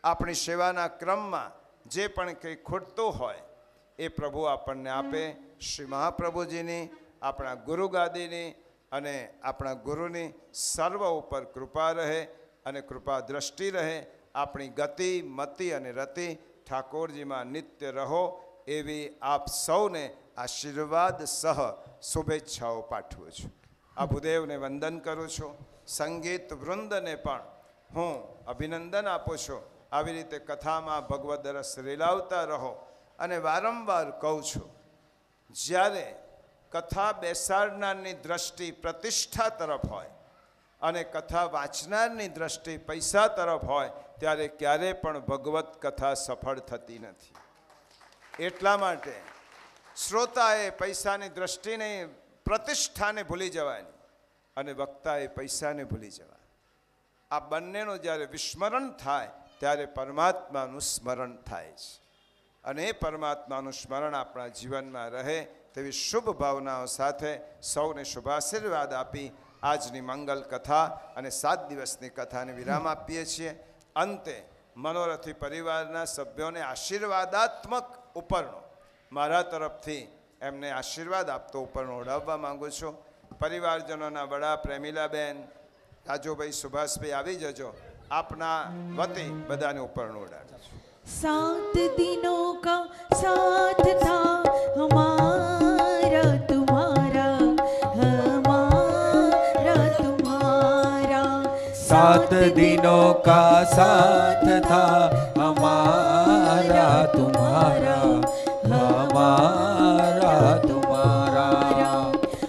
આપણી સેવાના ક્રમમાં જે પણ કંઈ ખૂટતું હોય એ પ્રભુ આપણને આપે. શ્રી મહાપ્રભુજીની, આપણા ગુરુગાદીની અને આપણા ગુરુની સર્વ ઉપર કૃપા રહે અને કૃપા દ્રષ્ટિ રહે. આપણી ગતિ, મતિ અને રતિ ઠાકોરજીમાં નિત્ય રહો એવી આપ સૌને આશીર્વાદ સહ શુભેચ્છાઓ પાઠવું છું. આ ભૂદેવને વંદન કરું છું. સંગીત વૃંદને પણ હું અભિનંદન આપું છું. આવી રીતે કથામાં ભગવદ રસ રેલાવતા રહો. અને વારંવાર કહું છું, જ્યારે કથા બેસાડનારની દ્રષ્ટિ પ્રતિષ્ઠા તરફ હોય અને કથા વાંચનારની દ્રષ્ટિ પૈસા તરફ હોય ત્યારે ક્યારેય પણ ભગવત કથા સફળ થતી નથી. એટલા માટે શ્રોતાએ પૈસાની દ્રષ્ટિને, પ્રતિષ્ઠાને ભૂલી જવાની અને વક્તાએ પૈસાને ભૂલી જવા. આ બંનેનું જ્યારે વિસ્મરણ થાય ત્યારે પરમાત્માનું સ્મરણ થાય છે. અને એ પરમાત્માનું સ્મરણ આપણા જીવનમાં રહે તેવી શુભ ભાવનાઓ સાથે સૌને શુભાશીર્વાદ આપી આજની મંગલ કથા અને 7 દિવસની કથાને વિરામ આપીએ છીએ. અંતે મનોરથી પરિવારના સભ્યોને આશીર્વાદાત્મક ઉપરનો મારા તરફથી એમને આશીર્વાદ આપતો ઉપરનો ઓઢાવવા માગું છું. પરિવારજનોના વડા પ્રેમીલાબેન, રાજુભાઈ, સુભાષભાઈ આવી જજો. આપના વતી બધાને ઉપરનો ઓઢાવું છું. 7 दिनों का साथ था हमारा तुम्हारा, हमारा तुम्हारा. 7 दिनों का साथ था हमारा तुम्हारा, हमारा तुम्हारा.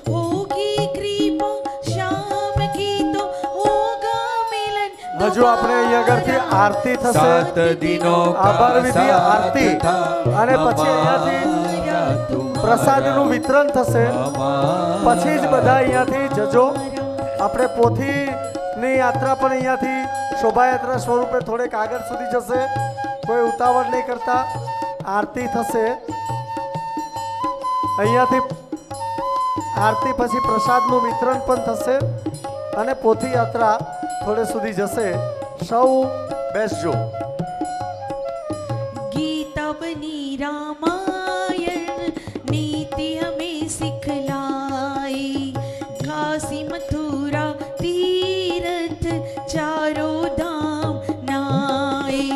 होगी कृपा शाम की तो होगा मिलन. હજુ આપણે અહીં આગળથી આરતી થશે. 7 દિનો આભાર વિધિ આરતી અને પછી અહીંયાથી પ્રસાદનું વિતરણ થશે. પછી જ બધા અહીંયાથી જજો. આપણે પોથીની યાત્રા પણ અહીંયાથી શોભાયાત્રા સ્વરૂપે થોડેક આગળ સુધી જશે. કોઈ ઉતાવળ નહીં કરતા. આરતી થશે અહીંયાથી. આરતી પછી પ્રસાદનું વિતરણ પણ થશે અને પોથી યાત્રા થોડે સુધી જશે. સૌ બેસજો. गीता बनी रामायण नीति हमें सिखलाई. काशी मथुरा तीर्थ चारों धाम नाए.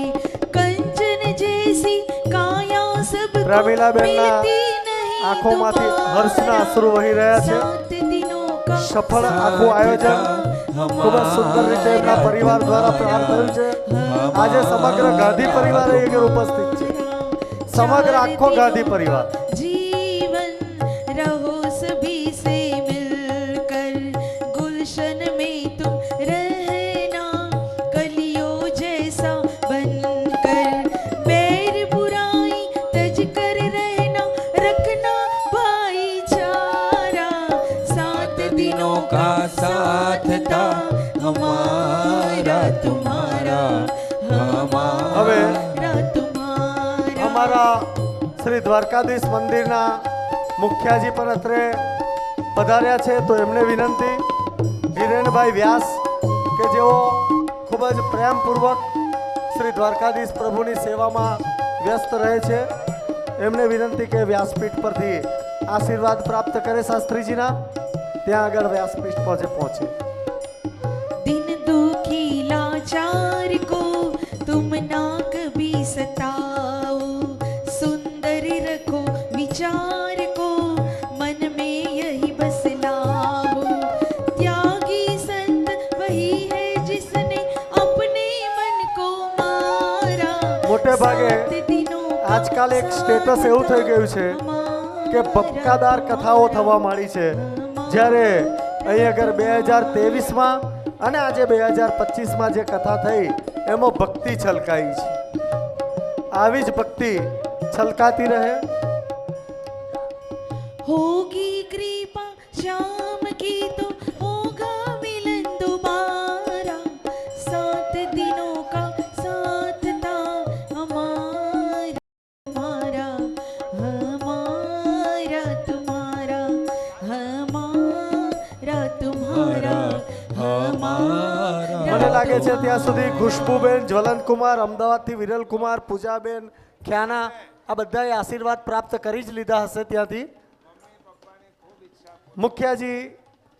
कंचन जैसी काया सब પ્રેમીલાબેનના આંખોમાંથી હર્ષના અશ્રુ વહી રહ્યા છે. સફળ આખું આયોજન ખૂબ જ સુંદર રીતે એમના પરિવાર દ્વારા પ્રાપ્ત થયું છે. આજે સમગ્ર ગાંધી પરિવાર અહીં ઉપસ્થિત છે. સમગ્ર આખો ગાંધી પરિવાર. जीवन रहो सभी से मिलकर, गुलशन में तुम रहना कलियों जैसा बनकर. बैर बुराई तज कर रहना रखना भाईचारा. 7 दिनों का साथ था हमारा तुम्हारा, હવે हमारा तुम्हारा. અમારા શ્રી દ્વારકાધીશ મંદિરના મુખ્યાજી પણ અત્રે પધાર્યા છે. તો એમને વિનંતી, હિરેનભાઈ વ્યાસ કે જેઓ ખૂબ જ પ્રેમપૂર્વક શ્રી દ્વારકાધીશ પ્રભુની સેવામાં વ્યસ્ત રહે છે, એમને વિનંતી કે વ્યાસપીઠ પરથી આશીર્વાદ પ્રાપ્ત કરે શાસ્ત્રીજીના. ત્યાં આગળ વ્યાસપીઠ પર પહોંચે. दिन दुखी लाचार को तुम ना कभी सताओ. सुंदर रखो विचार को मन में यही बस लाओ. त्यागी संत वही है जिसने अपने मन को मारा. મોટે ભાગે 7 दिनों का આજકાલ એક સ્ટેટસ એવું થઈ ગયું છે કે ભપકાદાર કથાઓ થવા માંડી છે. જ્યારે અહીં આગળ 2023માં અને આજે 2025માં જે કથા થઈ એમાં ભક્તિ છલકાઈ છે. આવી જ ભક્તિ છલકાતી રહે. होगी कृपा शाम की तो होगा मिलन दोबारा. 7 दिनों का साथ था हमारा, हमारा, हमारा. લાગે છે ત્યાં સુધી ખુશ્બુબેન, જ્વલંતકુમાર, અમદાવાદથી વિરલકુમાર, પૂજાબેન, ખ્યાના આ બધાએ આશીર્વાદ પ્રાપ્ત કરી જ લીધા હશે ત્યાંથી. મુખ્યજી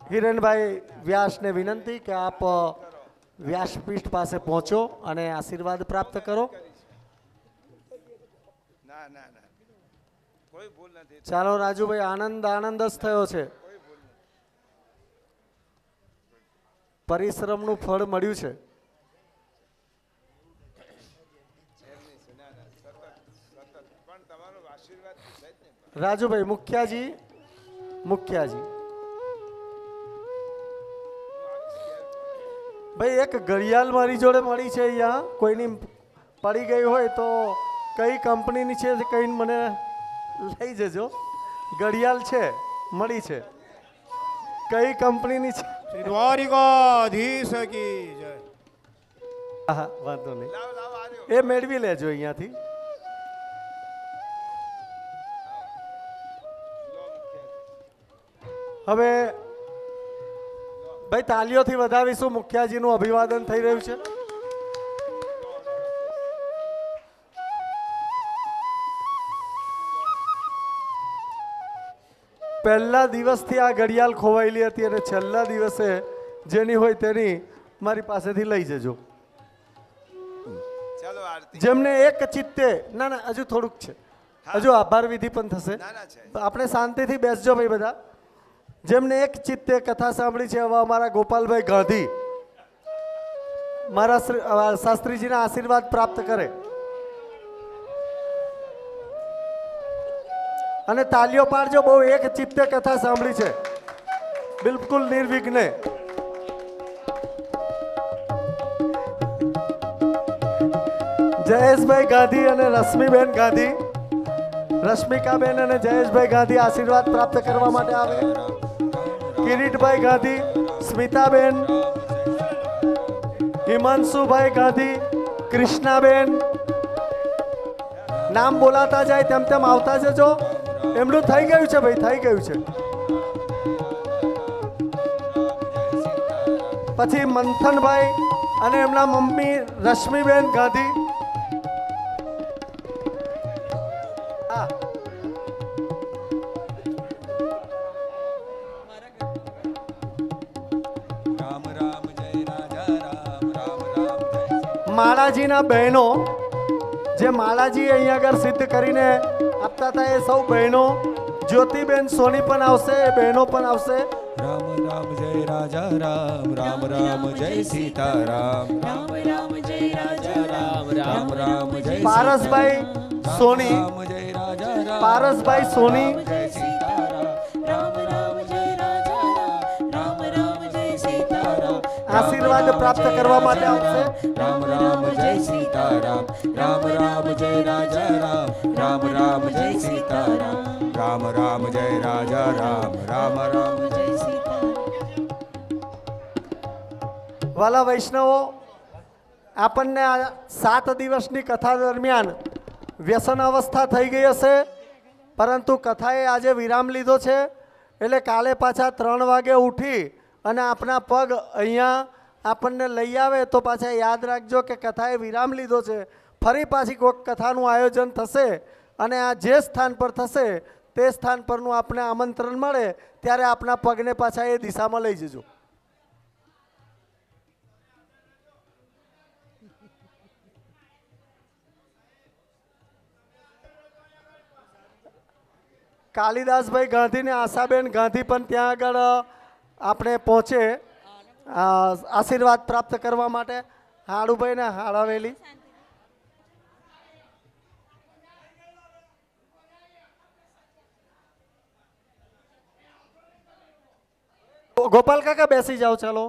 હિરેનભાઈ વ્યાસને વિનંતી કે આપ વ્યાસપીઠ પાસે પહોંચો અને આશીર્વાદ પ્રાપ્ત કરો. ના ના ના કોઈ ભૂલ નથી. ચાલો રાજુભાઈ, આનંદ આનંદ જ થયો છે. પરિશ્રમનું ફળ મળ્યું છે. પણ તમારો આશીર્વાદ છે જ ને. રાજુભાઈ, મુખ્યાજી ભાઈ એક ઘડિયાળ મારી જોડે મળી છે અહીંયા, કોઈની પડી ગઈ હોય તો કઈ કંપનીની છે કઈ મને લઈ જજો. ઘડિયાળ છે, મળી છે, કઈ કંપનીની છે? શ્રી દ્વારિકાધીશ કી જય. હા, વાંધો નહીં, લાવ લાવ આર્યો. એ મેળવી લેજો અહીંયાથી. હવે ભાઈ તાલીઓથી વધાવીશું. મુખ્યાજીનું અભિવાદન થઈ રહ્યું છે. પહેલા દિવસથી આ ઘડિયાળ ખોવાયેલી હતી અને છેલ્લા દિવસે જેની હોય તેની મારી પાસેથી લઈ જજો. ચાલો આરતી. જેમને એક ચિત્તે, ના ના હજુ થોડુંક છે, હજુ આભાર વિધિ પણ થશે. ના ના છે. આપણે શાંતિથી બેસજો ભાઈ બધા. જેમને એક ચિત્તે કથા સાંભળી છે એવા અમારા ગોપાલભાઈ ગાંધી મારા શાસ્ત્રીજીના આશીર્વાદ પ્રાપ્ત કરે અને તાલીઓ પાડજો. બહુ એક ચિત્તે કથા સાંભળી છે, બિલકુલ નિર્વિઘ્ને. જયેશભાઈ ગાંધી અને રશ્મિબેન ગાંધી, રશ્મિકાબેન અને જયેશભાઈ ગાંધી આશીર્વાદ પ્રાપ્ત કરવા માટે આવે. કિરીટભાઈ ગાંધી, સ્મિતાબેન, હિમાંશુભાઈ ગાંધી, કૃષ્ણાબેન, નામ બોલાતા જાય તેમ તેમ આવતા જજો. એમનું થઈ ગયું છે ભાઈ, થઈ ગયું છે. પછી મંથનભાઈ અને એમના મમ્મી રશ્મિબેન ગાંધી. હા, રામ રામ જય રાજા રામ, રામ રામ જય. માળાજીના બહેનો, જે માળાજી અહીંયા આગળ સિદ્ધ કરીને આપતા હતા એ સૌ બહેનો. જ્યોતિબેન સોની પણ આવશે, એ બહેનો પણ આવશે. રામ રામ જય રાજા રામ, રામ રામ જય સીતારામ. રામ રામ જય રાજા રામ, રામ રામ જય પારસભાઈ સોની, રામ જય રાજા રામ, પારસભાઈ સોની, જય સીતારામ. રામ રામ જય રાજા રામ, રામ રામ જય સીતારામ. આશીર્વાદ પ્રાપ્ત કરવા માટે આવશે. રામ રામ જય સીતારામ, રામ રામ જય રાજા રામ, રામ રામ જય સીતારામ. રામ રામ જય રાજા રામ, રામ રામ જય વાલા વૈષ્ણવો, આપણને આ 7 દિવસની કથા દરમિયાન વ્યસન અવસ્થા થઈ ગઈ હશે, પરંતુ કથાએ આજે વિરામ લીધો છે. એટલે કાલે પાછા 3 વાગે ઉઠી અને આપણા પગ અહીંયા આપણને લઈ આવે તો પાછા યાદ રાખજો કે કથાએ વિરામ લીધો છે. ફરી પાછી કોઈક કથાનું આયોજન થશે અને આ જે સ્થાન પર થશે તે સ્થાન પરનું આપણે આમંત્રણ મળે ત્યારે આપણા પગને પાછા એ દિશામાં લઈ જજો. કાલિદાસભાઈ ગાંધી ને આશાબેન ગાંધી પણ ત્યાં આગળ આપણે પહોંચે આશીર્વાદ પ્રાપ્ત કરવા માટે. હાડુભાઈ ને હાડાવેલી, ગોપાલ કાકા બેસી જાઓ. ચાલો,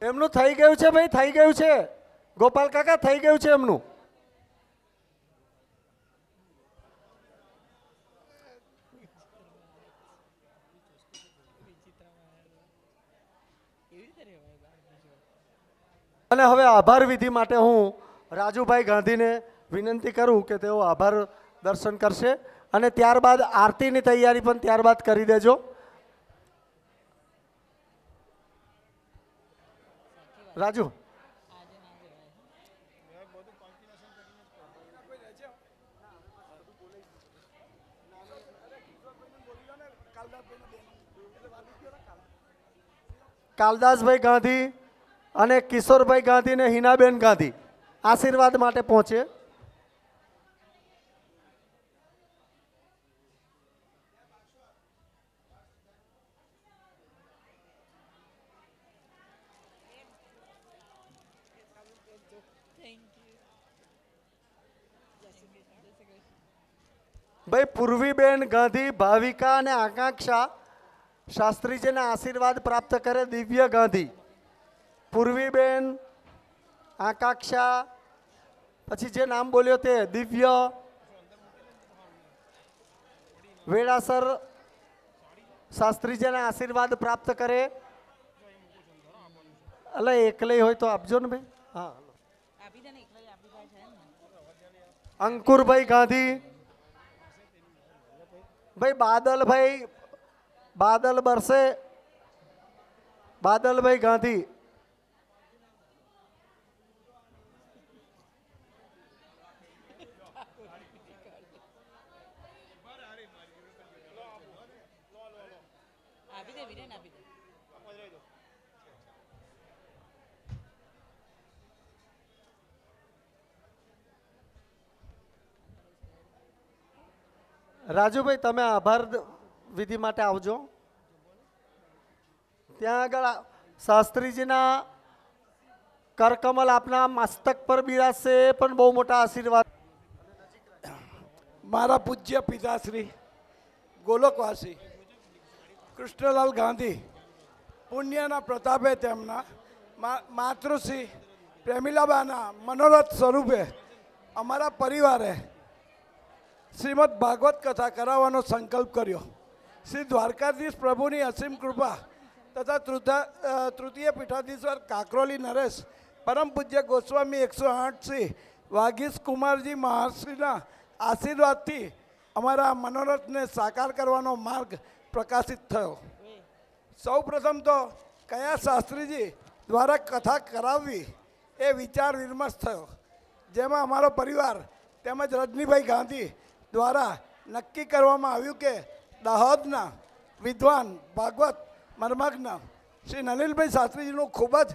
એમનું થઈ ગયું છે ભાઈ, થઈ ગયું છે. ગોપાલ કાકા થઈ ગયું છે એમનું. અને હવે આભાર વિધિ માટે હું રાજુભાઈ ગાંધીને વિનંતી કરું કે તેઓ આભાર દર્શન કરશે અને ત્યારબાદ આરતીની તૈયારી પણ ત્યારબાદ કરી દેજો. રાજુ કાલદાસભાઈ ગાંધી અને કિશોરભાઈ ગાંધી ને હિનાબેન ગાંધી આશીર્વાદ માટે પહોંચે. ભાઈ પૂર્વીબેન ગાંધી, ભાવિકા અને આકાંક્ષા શાસ્ત્રીજીના આશીર્વાદ પ્રાપ્ત કરે. દિવ્ય ગાંધી, પૂર્વીબેન, આકાંક્ષા, પછી જે નામ બોલ્યો તે દિવ્ય, વેળાસર શાસ્ત્રીજીના આશીર્વાદ પ્રાપ્ત કરે. એટલે એકલી હોય તો આપજો ને ભાઈ. હા, અંકુરભાઈ ગાંધી, ભાઈ બાદલભાઈ, બાદલ બરસે, બાદલભાઈ ગાંધી, આપી દે વિરેન, આપી દે. રાજુભાઈ તમે આભાર વિધિ માટે આવજો. ત્યાં આગળ શાસ્ત્રીજીના કરકમલ આપના મસ્તક પર બિરાજશે, એ પણ બહુ મોટા આશીર્વાદ. મારા પૂજ્ય પિતાશ્રી ગોલોકવાસી કૃષ્ણલાલ ગાંધી પુણ્યના પ્રતાપે તેમના માતૃશ્રી પ્રેમિલાબાના મનોરથ સ્વરૂપે અમારા પરિવારે શ્રીમદ ભાગવત કથા કરાવવાનો સંકલ્પ કર્યો. શ્રી દ્વારકાધીશ પ્રભુની અસીમ કૃપા તથા તૃતીય પીઠાધીશ્વર કાકરોલી નરેશ પરમ પૂજ્ય ગોસ્વામી 108 શ્રી વાગીશ કુમારજી મહર્ષિના આશીર્વાદથી અમારા મનોરથને સાકાર કરવાનો માર્ગ પ્રકાશિત થયો. સૌ પ્રથમ તો કયા શાસ્ત્રીજી દ્વારા કથા કરાવવી એ વિચાર વિમર્શ થયો, જેમાં અમારો પરિવાર તેમજ રજનીભાઈ ગાંધી દ્વારા નક્કી કરવામાં આવ્યું કે દાહોદના વિદ્વાન ભાગવત મર્મજ્ઞ શ્રી નલિનભાઈ શાસ્ત્રીજીનું ખૂબ જ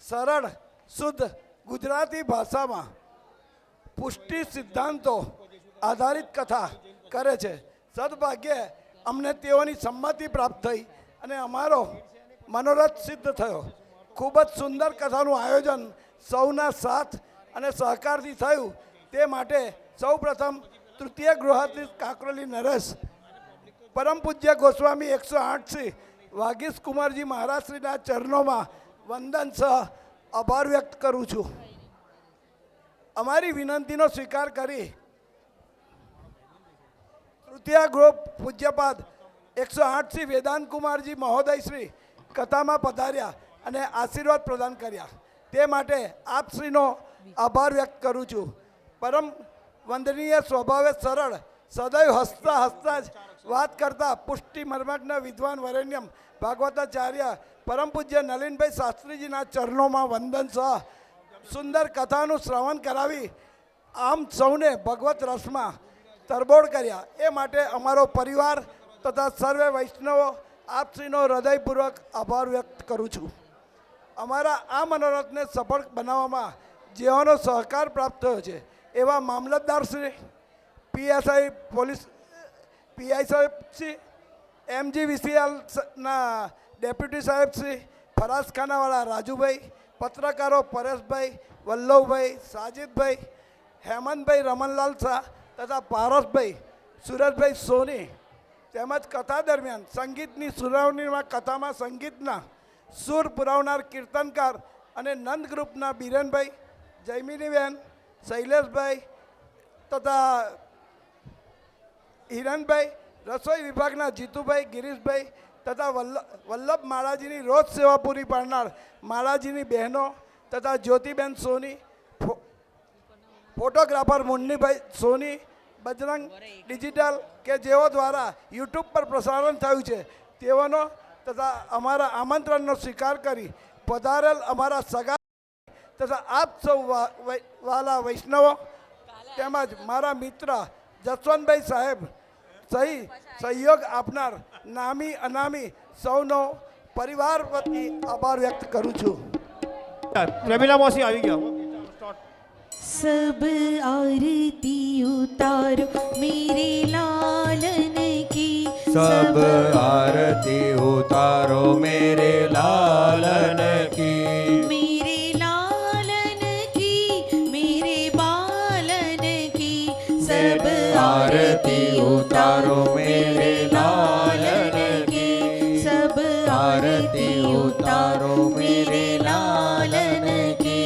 સરળ શુદ્ધ ગુજરાતી ભાષામાં પુષ્ટિ સિદ્ધાંતો આધારિત કથા કરે છે. સદભાગ્યે અમને તેઓની સંમતિ પ્રાપ્ત થઈ અને અમારો મનોરથ સિદ્ધ થયો. ખૂબ જ સુંદર કથાનું આયોજન સૌના સાથ અને સહકારથી થયું. તે માટે સૌ પ્રથમ તૃતીય ગૃહાધીશ કાકરોલી નરેશ પરમ પૂજ્ય ગોસ્વામી 108 શ્રી વાગીશ કુમારજી મહારાજશ્રીના ચરણોમાં વંદન સહ આભાર વ્યક્ત કરું છું. અમારી વિનંતીનો સ્વીકાર કરી તૃતીય ગૃહ પૂજ્યપાદ 108 શ્રી વેદાંત કુમારજી મહોદય શ્રી કથામાં પધાર્યા અને આશીર્વાદ પ્રદાન કર્યા. તે માટે આપશ્રીનો આભાર વ્યક્ત કરું છું. પરમ વંદનીય સ્વભાવે સરળ, સદૈવ હસતા હસતા જ વાત કરતા પુષ્ટિ મર્મજ્ઞ વિદ્વાન વરેણ્યમ ભાગવતાચાર્ય પરમ પૂજ્ય નલિનભાઈ શાસ્ત્રીજીના ચરણોમાં વંદન સહ સુંદર કથાનું શ્રવણ કરાવી આમ સૌને ભગવત રસમાં તરબોળ કર્યા. એ માટે અમારો પરિવાર તથા સર્વે વૈષ્ણવો આપશ્રીનો હૃદયપૂર્વક આભાર વ્યક્ત કરું છું. અમારા આ મનોરથને સફળ બનાવવામાં જેઓનો સહકાર પ્રાપ્ત થયો છે એવા મામલતદાર શ્રી, પીએસઆઈ પોલીસ પીઆઈ સાહેબ શ્રી, MGVCLના ડેપ્યુટી સાહેબ શ્રી, ફરાસખાનાવાળા રાજુભાઈ, પત્રકારો પરેશભાઈ, વલ્લભભાઈ, સાજિદભાઈ, હેમંતભાઈ, રમણલાલ શાહ તથા પારસભાઈ, સુરજભાઈ સોની, તેમજ કથા દરમિયાન સંગીતની સુનાવણીમાં કથામાં સંગીતના સૂર પુરાવનાર કીર્તનકાર અને નંદ ગ્રુપના બિરેનભાઈ, જયમિનીબેન, શૈલેષભાઈ તથા હિરણભાઈ, રસોઈ વિભાગના જીતુભાઈ, ગિરીશભાઈ તથા વલ્લભ માળાજીની રોજ સેવા પૂરી પાડનાર માળાજીની બહેનો તથા જ્યોતિબેન સોની, ફોટોગ્રાફર મુન્નીભાઈ સોની, બજરંગ ડિજિટલ કે જેઓ દ્વારા યુટ્યુબ પર પ્રસારણ થયું છે તેઓનો તથા અમારા આમંત્રણનો સ્વીકાર કરી પધારેલ અમારા સગા તથા આપ સૌ વાલા વૈષ્ણવો તેમજ મારા મિત્ર જસવંતભાઈ સાહેબ સહી સહયોગ આપનાર નામી અનામી સૌનો પરિવાર વતી આભાર વ્યક્ત કરું છું. પ્રમીલા મોસી આવી ગયા. सब आरती उतारो मेरे लालन की सब आरती उतारो मेरे लालन की मेरे लालन की मेरे बालन की सब आरती उतारो मेरे लालन की सब आरती उतारो मेरे लालन की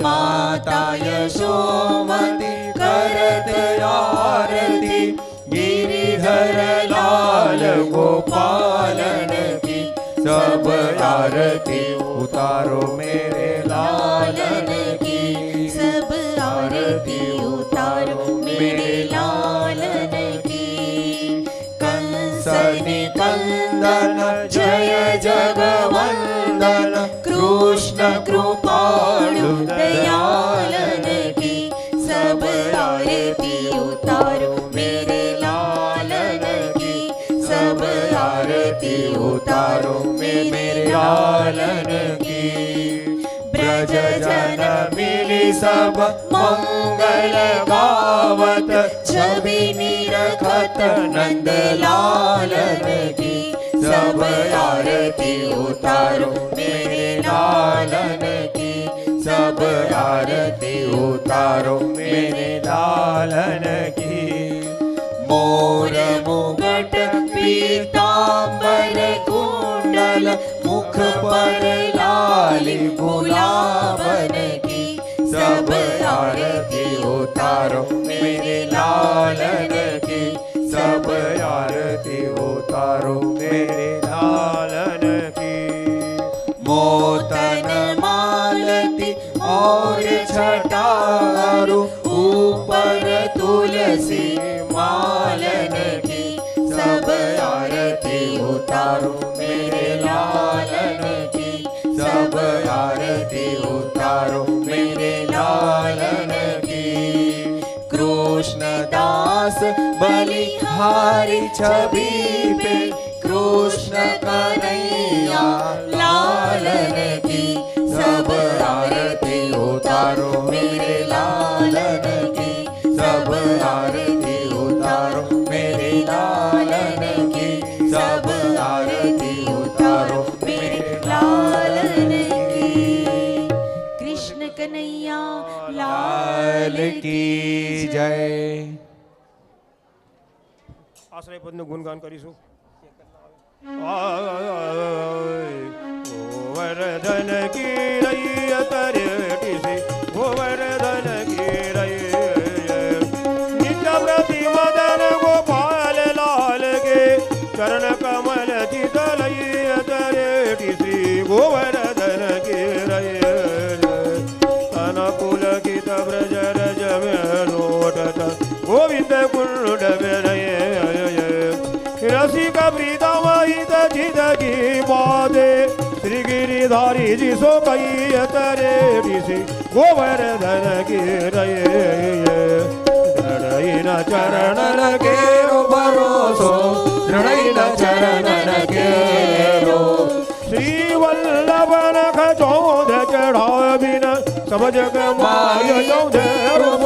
माता यशोमती करते आरती गिरिधर लाल गोपालन की सब आरती उतारो मेरे लालन की सब आरती उतारो मेरे लालन की कंसनि कंदन जय जगवंदन कृष्ण कृपालु दयालन की सब आरती उतारो मेरे लालन की सब आरती उतारो मेरे लालन की ब्रज जन मिली सब मंगल गावत छवि निरखत नंद लालन की सब आरती उतारो मेरे लालन की सब आरती उतारो मेरे लालन की मोर मुगट पीतांबर कुंडल मुख पर लाली गुलाबन की सब आरती उतारो मेरे लालन की सब आरती उतारो मेरे लालन की मोतन मालती और छटारो ऊपर तुलसी मालन की सब आरती उतारो मेरे लालन की सब आरती उतारो मेरे लालन की कृष्ण दास बलिहारी छवि पे कृष्ण कन्हैया लालन की सब आरती उतारो मेरे लालन की सब आरती उतारो मेरे लालन की सब आरती उतारो मेरे लालन की कृष्ण कन्हैया लाल की जय. આશ્રય પદનું ગુણગાન કરીશું. ગોવર્ધન કી રૈય તરેટી સે ગોવર્ધન કી રૈય નિત્ય પ્રતિ મદન ગોપાલ લાલ કે ચરણ કમલ ચિત લૈય તરેટી શ્રી ગોવર્ધન કી રૈય તન પુલકિત વ્રજ રજ મેલોટત ગોવિંદ કુંડ વિનય रसिक प्रीतम हित जित की बादे श्री गिरिधारी जी सो कई तरे ऋषि गोवर्धन की दृढ़ चरण के भरोसो दृढ़ चरण के श्री वल्लभन खचौध चढ़ा बिन समझ माय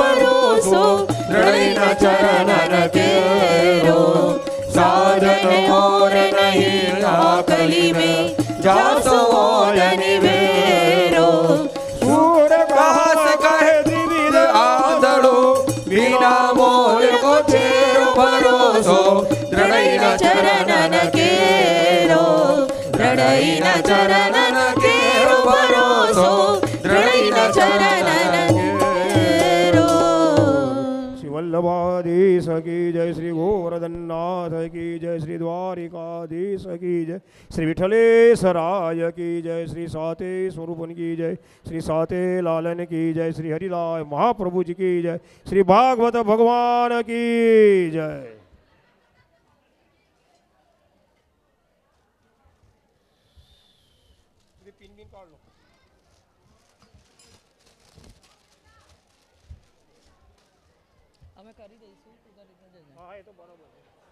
भरोसो दृढ़ चरण के साधन और नहीं आकली में जासो निवेरो सूर कहास कहे द्विविध आदड़ो बिना मोर को चेरो भरोसो दृढ़ चरणन केरो दृढ़ चरणन केरो भरोसो दृढ़ चरणन केरो. श्री वल्लभाधीश की जय, श्री गोवर्धननाथ की जय, श्री द्वारिकाधीश की जय, श्री विठलेश्वराय की जय, श्री साते स्वरूपन की जय, श्री साते लालन की जय, श्री हरिलाल महाप्रभु जी की जय, श्री भागवत भगवान की जय. અમે કરી દઈશું તું તારી રીતે જજે હા એ તો બરોબર છે